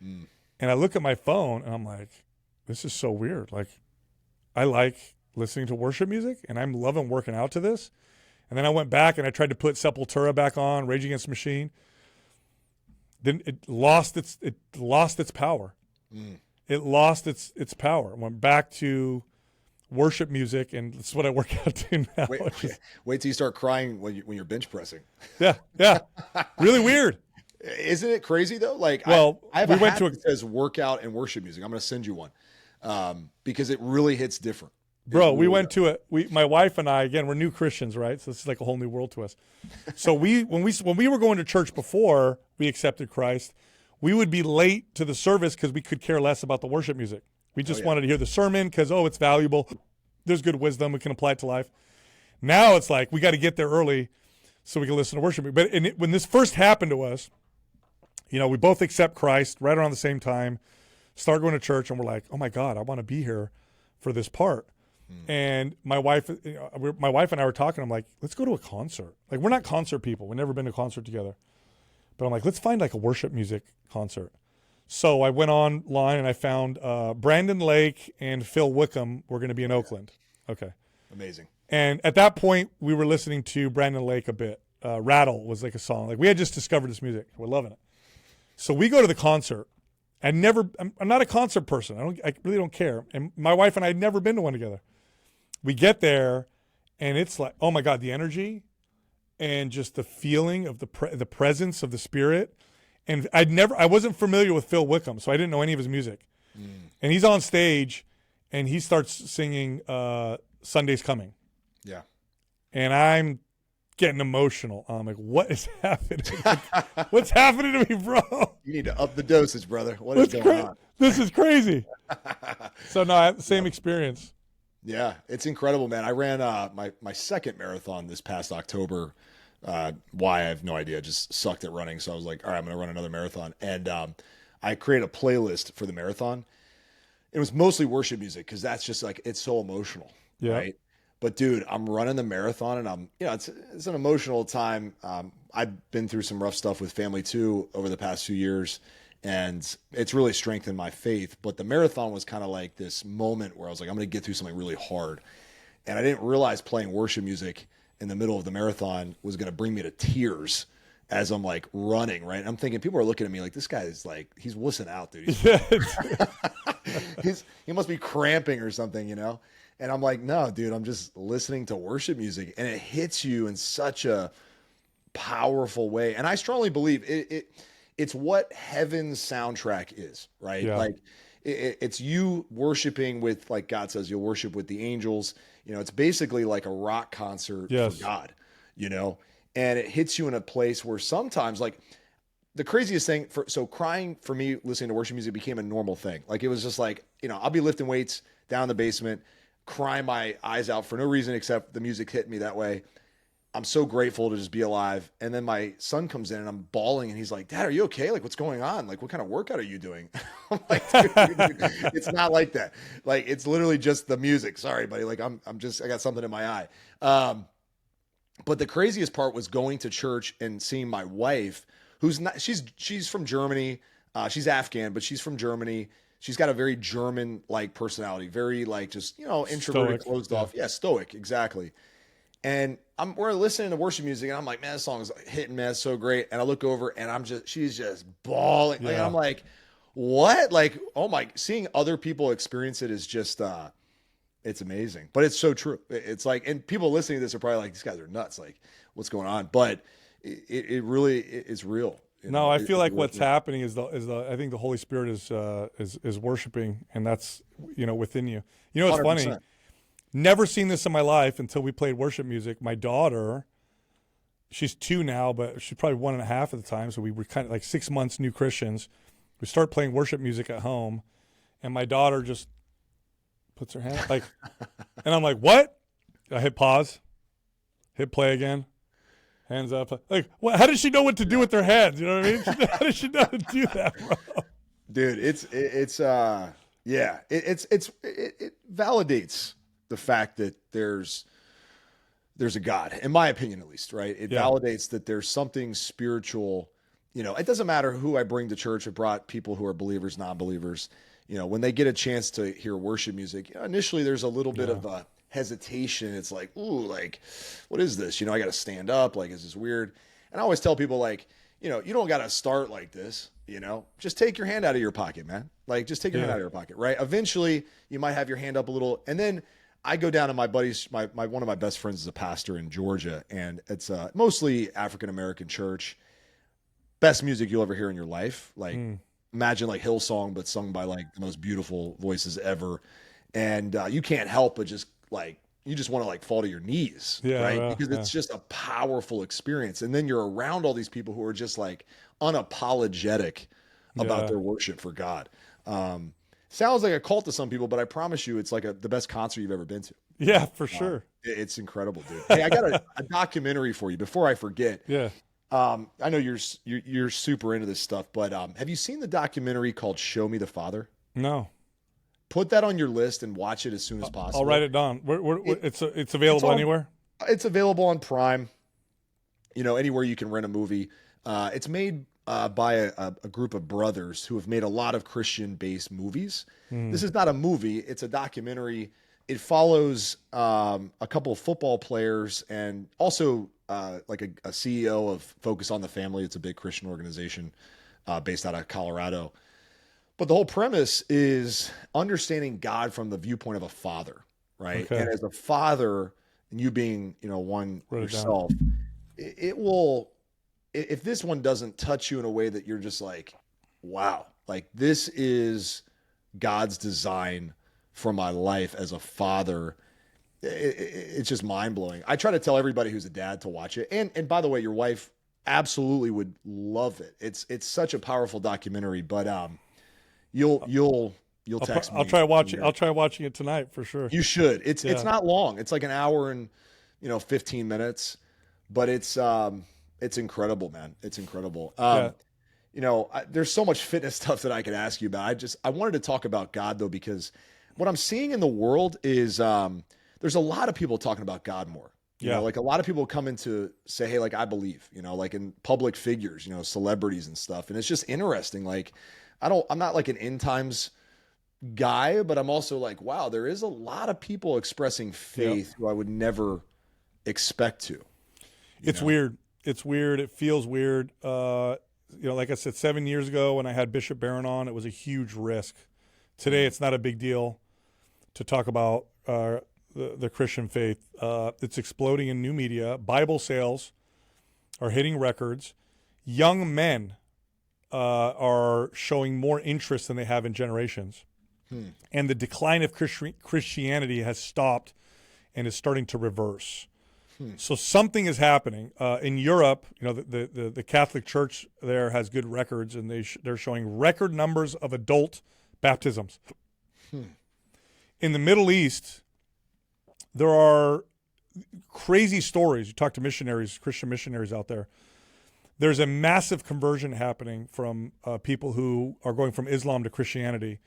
And I look at my phone, and I'm like, this is so weird. Like, I like listening to worship music, and I'm loving working out to this. And then I went back and I tried to put Sepultura back on, Rage Against the Machine. Then it lost its power. It lost its power. It went back to worship music, and that's what I work out to now. Wait till you start crying when you're bench pressing. Yeah. Really weird. Isn't it crazy though? Like, well, I have a hat that says workout and worship music. I'm going to send you one because it really hits different. Bro, we went to it. My wife and I, again, we're new Christians, right? So this is like a whole new world to us. So when we were going to church before we accepted Christ, we would be late to the service because we could care less about the worship music. We just wanted to hear the sermon because, it's valuable. There's good wisdom. We can apply it to life. Now it's like we got to get there early so we can listen to worship music. But when this first happened to us, we both accept Christ right around the same time, start going to church, and we're like, oh my God, I want to be here for this part. And my wife and I were talking. I'm like, let's go to a concert. Like, we're not concert people. We've never been to a concert together. But I'm like, let's find like a worship music concert. So I went online and I found Brandon Lake and Phil Wickham were going to be in Oakland. Okay. Amazing. And at that point, we were listening to Brandon Lake a bit. Rattle was like a song. Like, we had just discovered this music. We're loving it. So we go to the concert. I'm not a concert person. I really don't care. And my wife and I had never been to one together. We get there, and it's like, oh my God, the energy and just the feeling of the presence of the Spirit. And I wasn't familiar with Phil Wickham, so I didn't know any of his music. And he's on stage, and he starts singing "Sunday's Coming." Yeah. And I'm getting emotional. I'm like, what is happening? What's happening to me, bro? You need to up the dosage, brother. What is going on? This is crazy. So no, I have the same experience. Yeah, it's incredible, man. I ran my second marathon this past October. Why, I have no idea. Just sucked at running. So I was like, all right, I'm going to run another marathon. And I created a playlist for the marathon. It was mostly worship music because that's just like, it's so emotional. Yeah. Right. But dude, I'm running the marathon and it's an emotional time. I've been through some rough stuff with family too over the past few years. And it's really strengthened my faith. But the marathon was kind of like this moment where I was like, I'm going to get through something really hard. And I didn't realize playing worship music in the middle of the marathon was going to bring me to tears as I'm like running, right? And I'm thinking people are looking at me like, this guy is like, he's wussing out, dude. He must be cramping or something, And I'm like, no, dude, I'm just listening to worship music. And it hits you in such a powerful way. And I strongly believe it's what heaven's soundtrack is, right? Yeah. Like it's you worshiping with, like God says, you'll worship with the angels. It's basically like a rock concert for God, and it hits you in a place where sometimes, like, the craziest thing so crying for me, listening to worship music became a normal thing. Like, it was just like, I'll be lifting weights down in the basement, crying my eyes out for no reason except the music hit me that way. I'm so grateful to just be alive. And then my son comes in and I'm bawling and he's like, Dad, are you okay? Like, what's going on? Like, what kind of workout are you doing? I'm like, dude, it's not like that. Like, it's literally just the music. Sorry, buddy. Like, I got something in my eye. But the craziest part was going to church and seeing my wife, who's not, she's from Germany. She's Afghan, but she's from Germany. She's got a very German like personality, very like just, introverted, Stoic. closed Yeah. off. Yeah, stoic, exactly. And we're listening to worship music, and I'm like, man, this song is hit and miss, so great. And I look over, and she's just bawling. Like, and Yeah. I'm like, what? Like, oh my, seeing other people experience it is just, it's amazing. But it's so true. It's like, and people listening to this are probably like, these guys are nuts. Like, what's going on? But it really is real. No, I feel like It's what's real. happening is I think the Holy Spirit is worshiping, and that's within you. You know, it's funny. 100%. Never seen this in my life until we played worship music. My daughter, she's 2 now, but she's probably 1.5 at the time. So we were kind of like 6 months new Christians. We start playing worship music at home, and my daughter just puts her hand like, and I'm like, what? I hit pause, hit play again, hands up. Like, what? How does she know what to do with her hands? You know what I mean? How does she know how to do that, bro? Dude, it validates the fact that there's a God, in my opinion, at least, right? It Yeah. validates that there's something spiritual. It doesn't matter who I bring to church. I brought people who are believers, non-believers. When they get a chance to hear worship music, initially there's a little bit of a hesitation. It's like, ooh, like, what is this? I got to stand up. Like, is this weird? And I always tell people, like, you don't got to start like this. Just take your hand out of your pocket, man. Like, just take your hand out of your pocket, right? Eventually, you might have your hand up a little, and then I go down to my buddy's. One of my best friends is a pastor in Georgia, and it's mostly African American church. Best music you'll ever hear in your life. Like, imagine like Hillsong, but sung by like the most beautiful voices ever. And you can't help but just like, you just want to like fall to your knees, right? Because it's just a powerful experience. And then you're around all these people who are just like unapologetic about their worship for God. Sounds like a cult to some people, but I promise you, it's like the best concert you've ever been to. Yeah, for sure. It's incredible, dude. Hey, I got a documentary for you before I forget. Yeah. I know you're super into this stuff, but have you seen the documentary called "Show Me the Father"? No. Put that on your list and watch it as soon as possible. I'll write it down. It's available anywhere. It's available on Prime. Anywhere you can rent a movie. It's made by a group of brothers who have made a lot of Christian-based movies. This is not a movie; it's a documentary. It follows a couple of football players and also like a CEO of Focus on the Family. It's a big Christian organization based out of Colorado. But the whole premise is understanding God from the viewpoint of a father, right? Okay. And as a father, and you being, one Write it down. yourself, it will, if this one doesn't touch you in a way that you're just like, wow, like this is God's design for my life as a father. It's just mind blowing. I try to tell everybody who's a dad to watch it. And by the way, your wife absolutely would love it. It's such a powerful documentary, but you'll text me. I'll try watching. I'll try watching it tonight for sure. You should. It's not long. It's like an hour and 15 minutes, but it's incredible, man. It's incredible. There's so much fitness stuff that I could ask you about. I wanted to talk about God though, because what I'm seeing in the world is there's a lot of people talking about God more. Like a lot of people come in to say, hey, like I believe, like in public figures, celebrities and stuff. And it's just interesting. Like I'm not like an end times guy, but I'm also like, wow, there is a lot of people expressing faith who I would never expect to. It's weird. It's weird. It feels weird. Like I said, 7 years ago when I had Bishop Barron on, it was a huge risk. Today, it's not a big deal to talk about the Christian faith. It's exploding in new media. Bible sales are hitting records. Young men are showing more interest than they have in generations. And the decline of Christianity has stopped and is starting to reverse. So something is happening in Europe. The Catholic Church there has good records, and they're showing record numbers of adult baptisms. In the Middle East, there are crazy stories. You talk to missionaries, Christian missionaries out there. There's a massive conversion happening from people who are going from Islam to Christianity.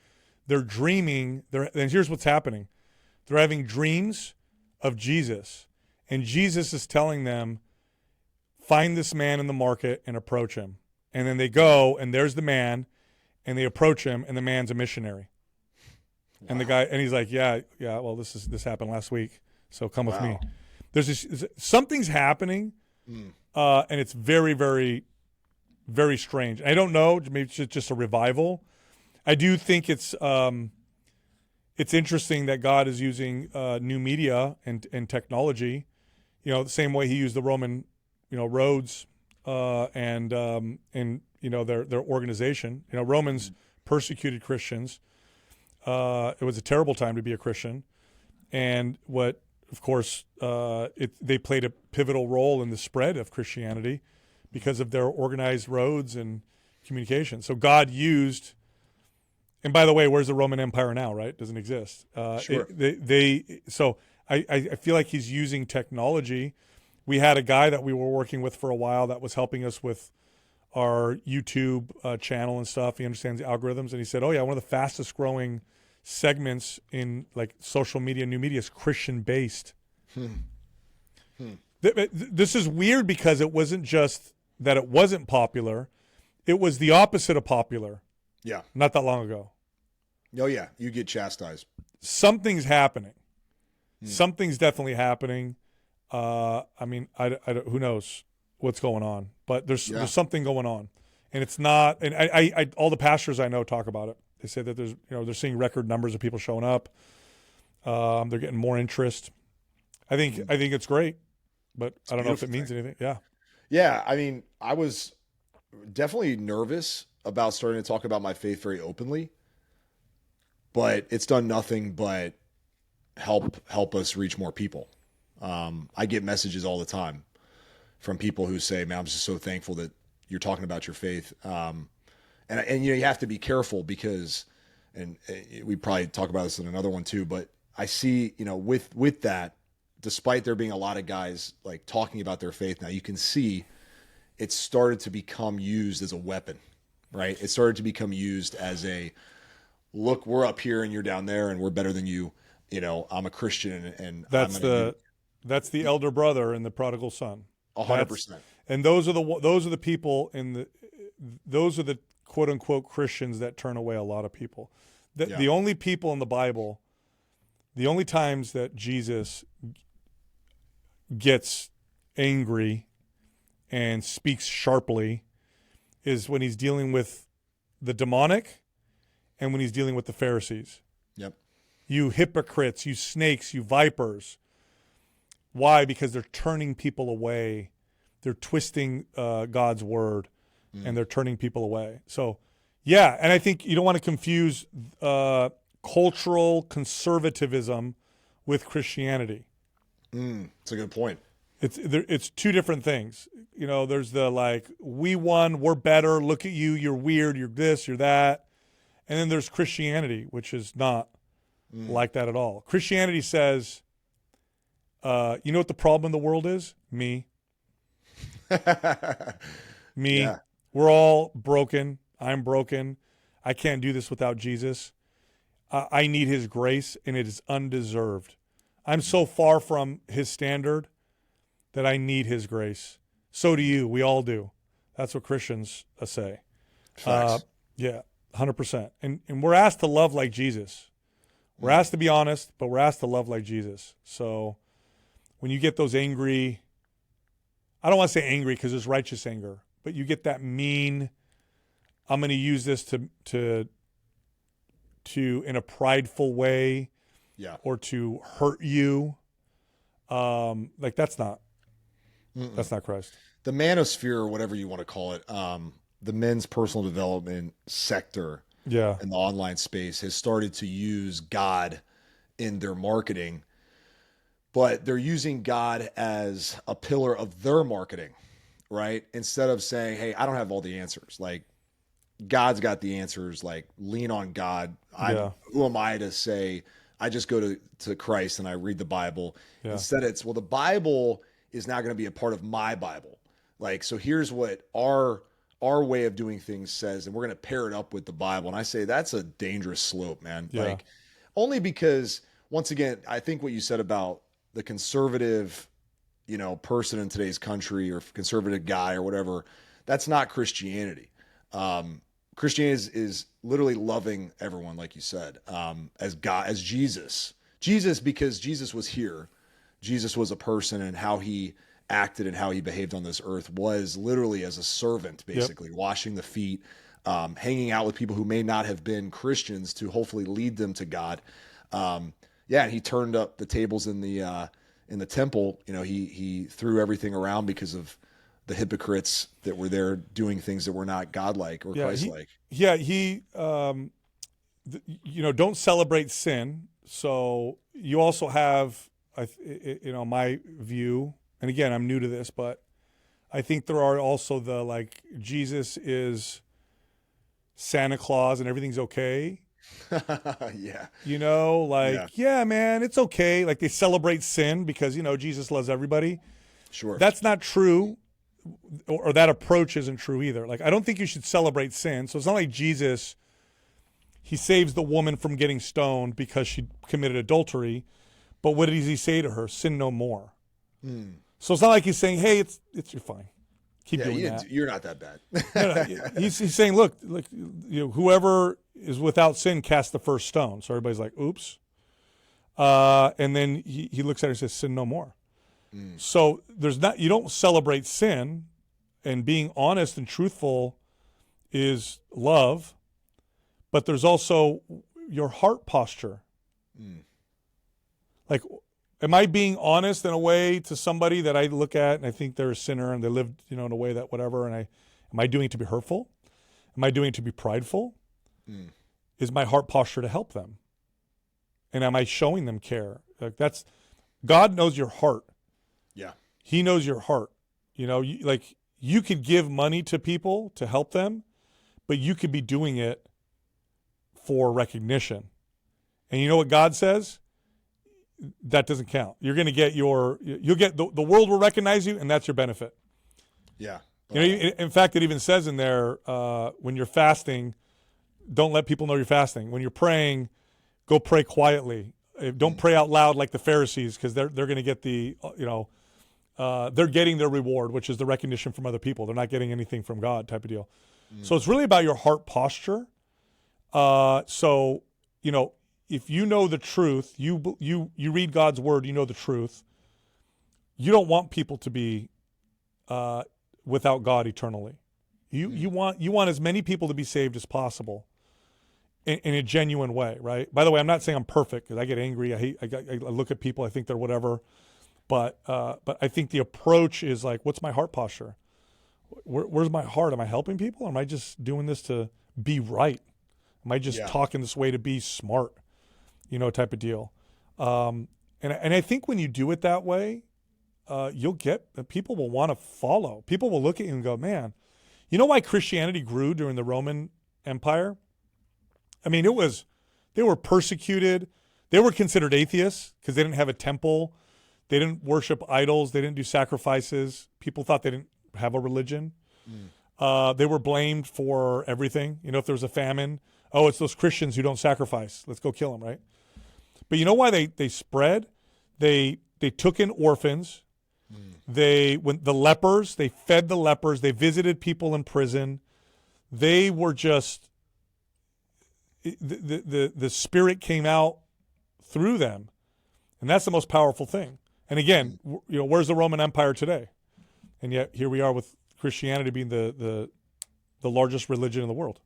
They're dreaming. And here's what's happening. They're having dreams of Jesus. And Jesus is telling them, find this man in the market and approach him. And then they go, and there's the man, and they approach him, and the man's a missionary. Wow. And the guy, and he's like, yeah, well, this happened last week, so come with me. There's something's happening, and it's very, very, very strange. I don't know, maybe it's just a revival. I do think it's interesting that God is using new media and technology, the same way he used the Roman, roads and their organization. Romans persecuted Christians. It was a terrible time to be a Christian, and of course, they played a pivotal role in the spread of Christianity because of their organized roads and communication. So God used. And by the way, where's the Roman Empire now? Right, it doesn't exist. Sure. So I feel like he's using technology. We had a guy that we were working with for a while that was helping us with our YouTube channel and stuff. He understands the algorithms, and he said, "Oh yeah, one of the fastest growing segments in like social media, new media is Christian based." This is weird because it wasn't just that it wasn't popular; it was the opposite of popular. Yeah, not that long ago. Oh yeah, you get chastised. Something's happening. Something's definitely happening. I who knows what's going on, but there's something going on, and it's not. And I all the pastors I know talk about it. They say that they're seeing record numbers of people showing up. They're getting more interest. I think it's great, but I don't know if it means anything. Yeah. Yeah. I mean, I was definitely nervous about starting to talk about my faith very openly, but it's done nothing but help us reach more people. I get messages all the time from people who say, "Man, I'm just so thankful that you're talking about your faith." And you have to be careful because, and we probably talk about this in another one too, but I see, with that, despite there being a lot of guys like talking about their faith now, you can see it started to become used as a weapon, right? It started to become used as a, look, we're up here and you're down there and we're better than you. I'm a Christian and that's the elder brother and the prodigal son. 100%. And those are the people those are the quote unquote Christians that turn away a lot of people. The only people in the Bible, the only times that Jesus gets angry and speaks sharply is when he's dealing with the demonic and when he's dealing with the Pharisees. Yep. You hypocrites, you snakes, you vipers. Why? Because they're turning people away. They're twisting God's word, and they're turning people away. So, yeah, and I think you don't want to confuse cultural conservatism with Christianity. That's a good point. It's two different things. There's the we won, we're better, look at you, you're weird, you're this, you're that. And then there's Christianity, which is not like that at all. Christianity says, you know what the problem in the world is? Me. Me. Yeah. We're all broken. I'm broken. I can't do this without Jesus. I need his grace, and it is undeserved. I'm so far from his standard that I need his grace. So do you. We all do. That's what Christians say. Facts. Yeah, 100%. And we're asked to love like Jesus. We're asked to be honest, but we're asked to love like Jesus. So when you get those angry, I don't want to say angry because there's righteous anger, but you get that mean, I'm going to use this to in a prideful way, or to hurt you. That's not Christ. The manosphere, or whatever you want to call it, the men's personal development sector in the online space has started to use God in their marketing, but they're using God as a pillar of their marketing, right? Instead of saying, hey, I don't have all the answers. Like, God's got the answers. Like, lean on God. Who am I to say I just go to Christ and I read the Bible. Yeah. Instead, it's, well, the Bible is now going to be a part of my Bible. Like, so here's what our way of doing things says, and we're going to pair it up with the Bible. And I say that's a dangerous slope, man. Yeah. Like, only because, once again, I think what you said about the conservative, person in today's country, or conservative guy or whatever, that's not Christianity. Christianity is literally loving everyone, like you said, as God, as Jesus. Jesus, because Jesus was here. Jesus was a person, and how he acted and how he behaved on this earth was literally as a servant, basically, washing the feet, hanging out with people who may not have been Christians to hopefully lead them to God. And he turned up the tables in the temple. He threw everything around because of the hypocrites that were there doing things that were not godlike or Christ-like. He don't celebrate sin. So you also have, my view, and again, I'm new to this, but I think there are also Jesus is Santa Claus and everything's okay. Yeah. Yeah, man, it's okay. Like, they celebrate sin because, Jesus loves everybody. Sure. That's not true, or that approach isn't true either. Like, I don't think you should celebrate sin. So it's not like Jesus, he saves the woman from getting stoned because she committed adultery. But what does he say to her? Sin no more. So it's not like he's saying, hey, you're fine. Keep doing that. You're not that bad. No, he's saying, look, whoever is without sin cast the first stone. So everybody's like, oops. And then he looks at her and says, sin no more. So you don't celebrate sin, and being honest and truthful is love, but there's also your heart posture. Like, am I being honest in a way to somebody that I look at and I think they're a sinner and they live, in a way that whatever, and am I doing it to be hurtful? Am I doing it to be prideful? Is my heart posture to help them? And am I showing them care? Like, God knows your heart. Yeah. He knows your heart. You could give money to people to help them, but you could be doing it for recognition. And you know what God says? That doesn't count. You're going to get you'll get, the world will recognize you, and that's your benefit. Yeah. In fact, it even says in there, when you're fasting, don't let people know you're fasting. When you're praying, go pray quietly. Don't pray out loud like the Pharisees, because they're going to get they're getting their reward, which is the recognition from other people. They're not getting anything from God, type of deal. So it's really about your heart posture. If you know the truth, you read God's word, you know the truth. You don't want people to be without God eternally. You want as many people to be saved as possible in a genuine way, right? By the way, I'm not saying I'm perfect, because I get angry. I look at people, I think they're whatever. But I think the approach is like, what's my heart posture? Where's my heart? Am I helping people? Or am I just doing this to be right? Am I just talking this way to be smart? Type of deal. And I think when you do it that way, people will want to follow. People will look at you and go, man, you know why Christianity grew during the Roman Empire? I mean, they were persecuted. They were considered atheists because they didn't have a temple. They didn't worship idols. They didn't do sacrifices. People thought they didn't have a religion. They were blamed for everything. If there was a famine, oh, it's those Christians who don't sacrifice. Let's go kill them, right? But you know why they spread? They took in orphans. When the lepers, they fed the lepers. They visited people in prison. They were just, the Spirit came out through them. And that's the most powerful thing. And again, where's the Roman Empire today? And yet here we are with Christianity being the largest religion in the world.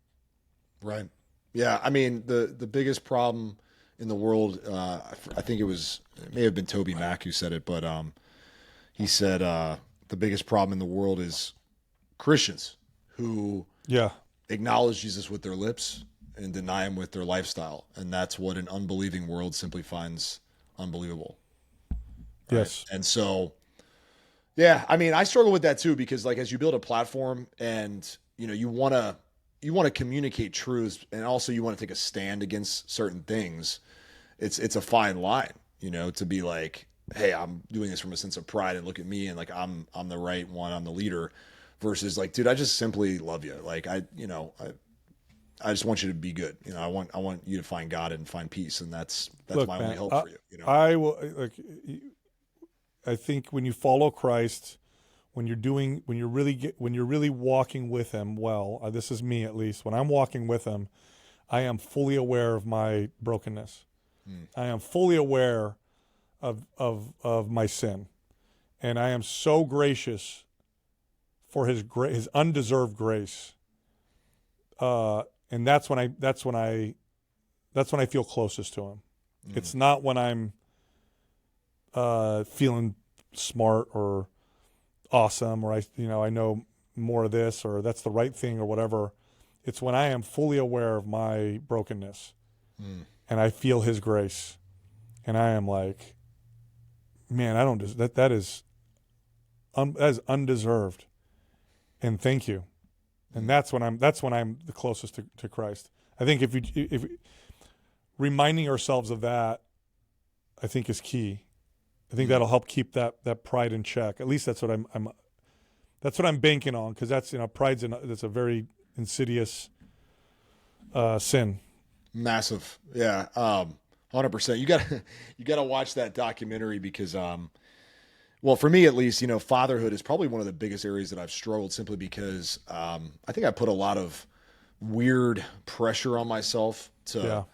Right. Yeah. I mean, the biggest problem in the world, I think it may have been Toby Mack who said it, but he said the biggest problem in the world is Christians who acknowledge Jesus with their lips and deny him with their lifestyle. And that's what an unbelieving world simply finds unbelievable. Right? Yes. And so, yeah, I mean, I struggle with that too, because as you build a platform and, you want to communicate truths, and also you want to take a stand against certain things. it's a fine line, to be like, hey, I'm doing this from a sense of pride and look at me and like I'm the right one, I'm the leader, versus like, dude, I just simply love you. Like I just want you to be good. I want you to find God and find peace, and that's Look, my man, only hope for you. I will like. I think when you follow Christ, when you're really walking with Him, this is me at least. When I'm walking with Him, I am fully aware of my brokenness. I am fully aware of my sin, and I am so gracious for His undeserved grace. And that's when I feel closest to Him. It's not when I'm feeling smart or awesome, or I know more of this, or that's the right thing, or whatever. It's when I am fully aware of my brokenness, and I feel His grace, and I am like, man, I don't that is undeserved, and thank you. And that's when I'm the closest to Christ. I think if reminding ourselves of that, I think is key. I think that'll help keep that pride in check. At least that's what I'm banking on, because that's pride's that's a very insidious sin. Massive, yeah, 100%. You gotta watch that documentary because well, for me at least, fatherhood is probably one of the biggest areas that I've struggled, simply because I think I put a lot of weird pressure on myself to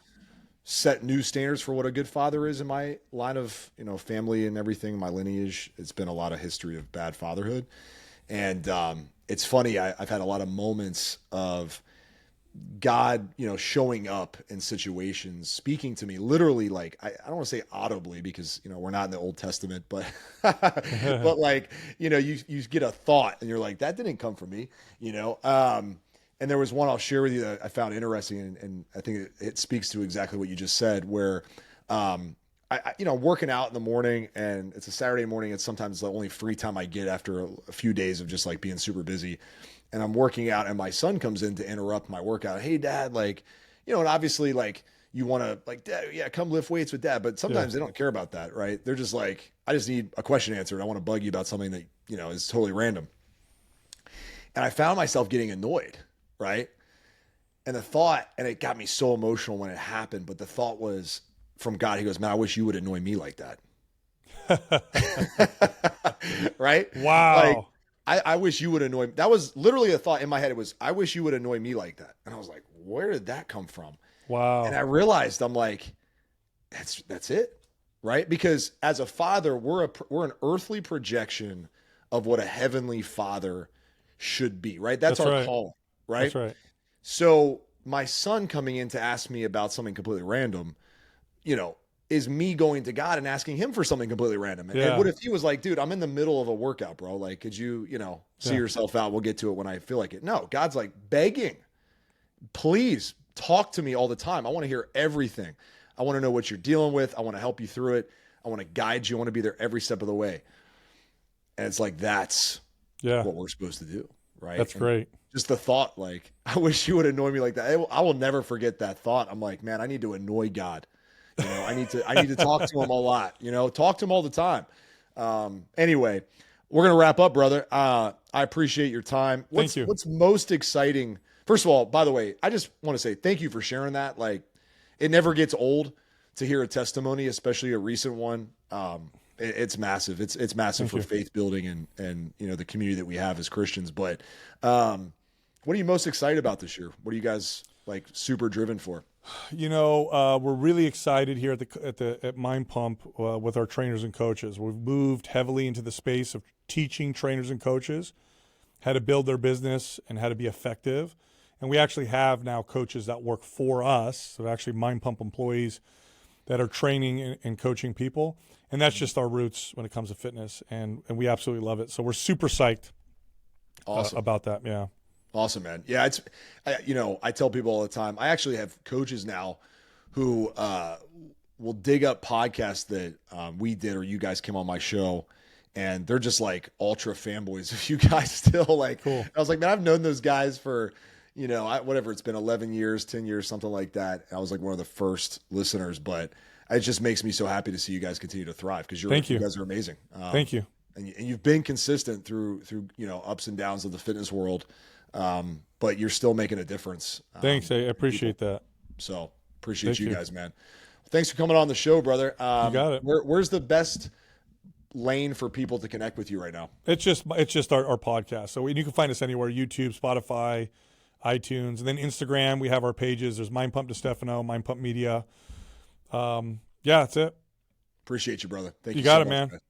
set new standards for what a good father is in my line of, family and everything. My lineage, it's been a lot of history of bad fatherhood. And it's funny, I've had a lot of moments of God, showing up in situations, speaking to me literally, like, I don't want to say audibly because, we're not in the Old Testament, but, but like, you get a thought and you're like, that didn't come from me, and there was one I'll share with you that I found interesting. And I think it speaks to exactly what you just said, where, working out in the morning, and it's a Saturday morning. It's sometimes the only free time I get after a few days of just like being super busy. And I'm working out, and my son comes in to interrupt my workout. Hey, Dad, like, and obviously, like, you want to, like, Dad, yeah, come lift weights with Dad. But sometimes they don't care about that, right? They're just like, I just need a question answered. I want to bug you about something that, is totally random. And I found myself getting annoyed, right? And it got me so emotional when it happened. But the thought was from God. He goes, man, I wish you would annoy me like that. Right? Wow. Like, I wish you would annoy me. That was literally a thought in my head. It was, I wish you would annoy me like that. And I was like, where did that come from? Wow. And I realized, I'm like, that's it. Right? Because as a father, we're an earthly projection of what a heavenly father should be, right? That's our call, right? That's right. So my son coming in to ask me about something completely random, is me going to God and asking Him for something completely random. And what if He was like, dude, I'm in the middle of a workout, bro. Like, could you, see yourself out? We'll get to it when I feel like it. No, God's like begging, please talk to me all the time. I want to hear everything. I want to know what you're dealing with. I want to help you through it. I want to guide you. I want to be there every step of the way. And it's like, that's what we're supposed to do. Right. That's great. Just the thought, like, I wish you would annoy me like that. I will never forget that thought. I'm like, man, I need to annoy God. I need to talk to Him a lot, talk to Him all the time. Anyway, we're going to wrap up, brother. I appreciate your time. Thank you. What's most exciting? First of all, by the way, I just want to say thank you for sharing that. Like, it never gets old to hear a testimony, especially a recent one. It's massive. It's massive for faith building and the community that we have as Christians. But what are you most excited about this year? What are you guys like super driven for? We're really excited here at Mind Pump with our trainers and coaches. We've moved heavily into the space of teaching trainers and coaches how to build their business and how to be effective. And we actually have now coaches that work for us, so actually Mind Pump employees that are training and coaching people. And that's just our roots when it comes to fitness, and we absolutely love it. So we're super psyched about that. Yeah. Awesome, man. Yeah, I tell people all the time, I actually have coaches now who will dig up podcasts that we did or you guys came on my show, and they're just like ultra fanboys of you guys still. Like, cool. I was like, man, I've known those guys for, whatever, it's been 11 years, 10 years, something like that. I was like one of the first listeners, but it just makes me so happy to see you guys continue to thrive because Thank you you. guys are amazing. Thank you. And you've been consistent through ups and downs of the fitness world, but you're still making a difference. Thanks. I appreciate that. So appreciate Thank you you. guys, man. Thanks for coming on the show, brother. You got it. Where's the best lane for people to connect with you right now? It's just our podcast. So you can find us anywhere: YouTube, Spotify, iTunes, and then Instagram. We have our pages. There's Mind Pump Di Stefano, Mind Pump Media. Yeah, that's it. Appreciate you, brother. Thank You you got so it, much, man. man.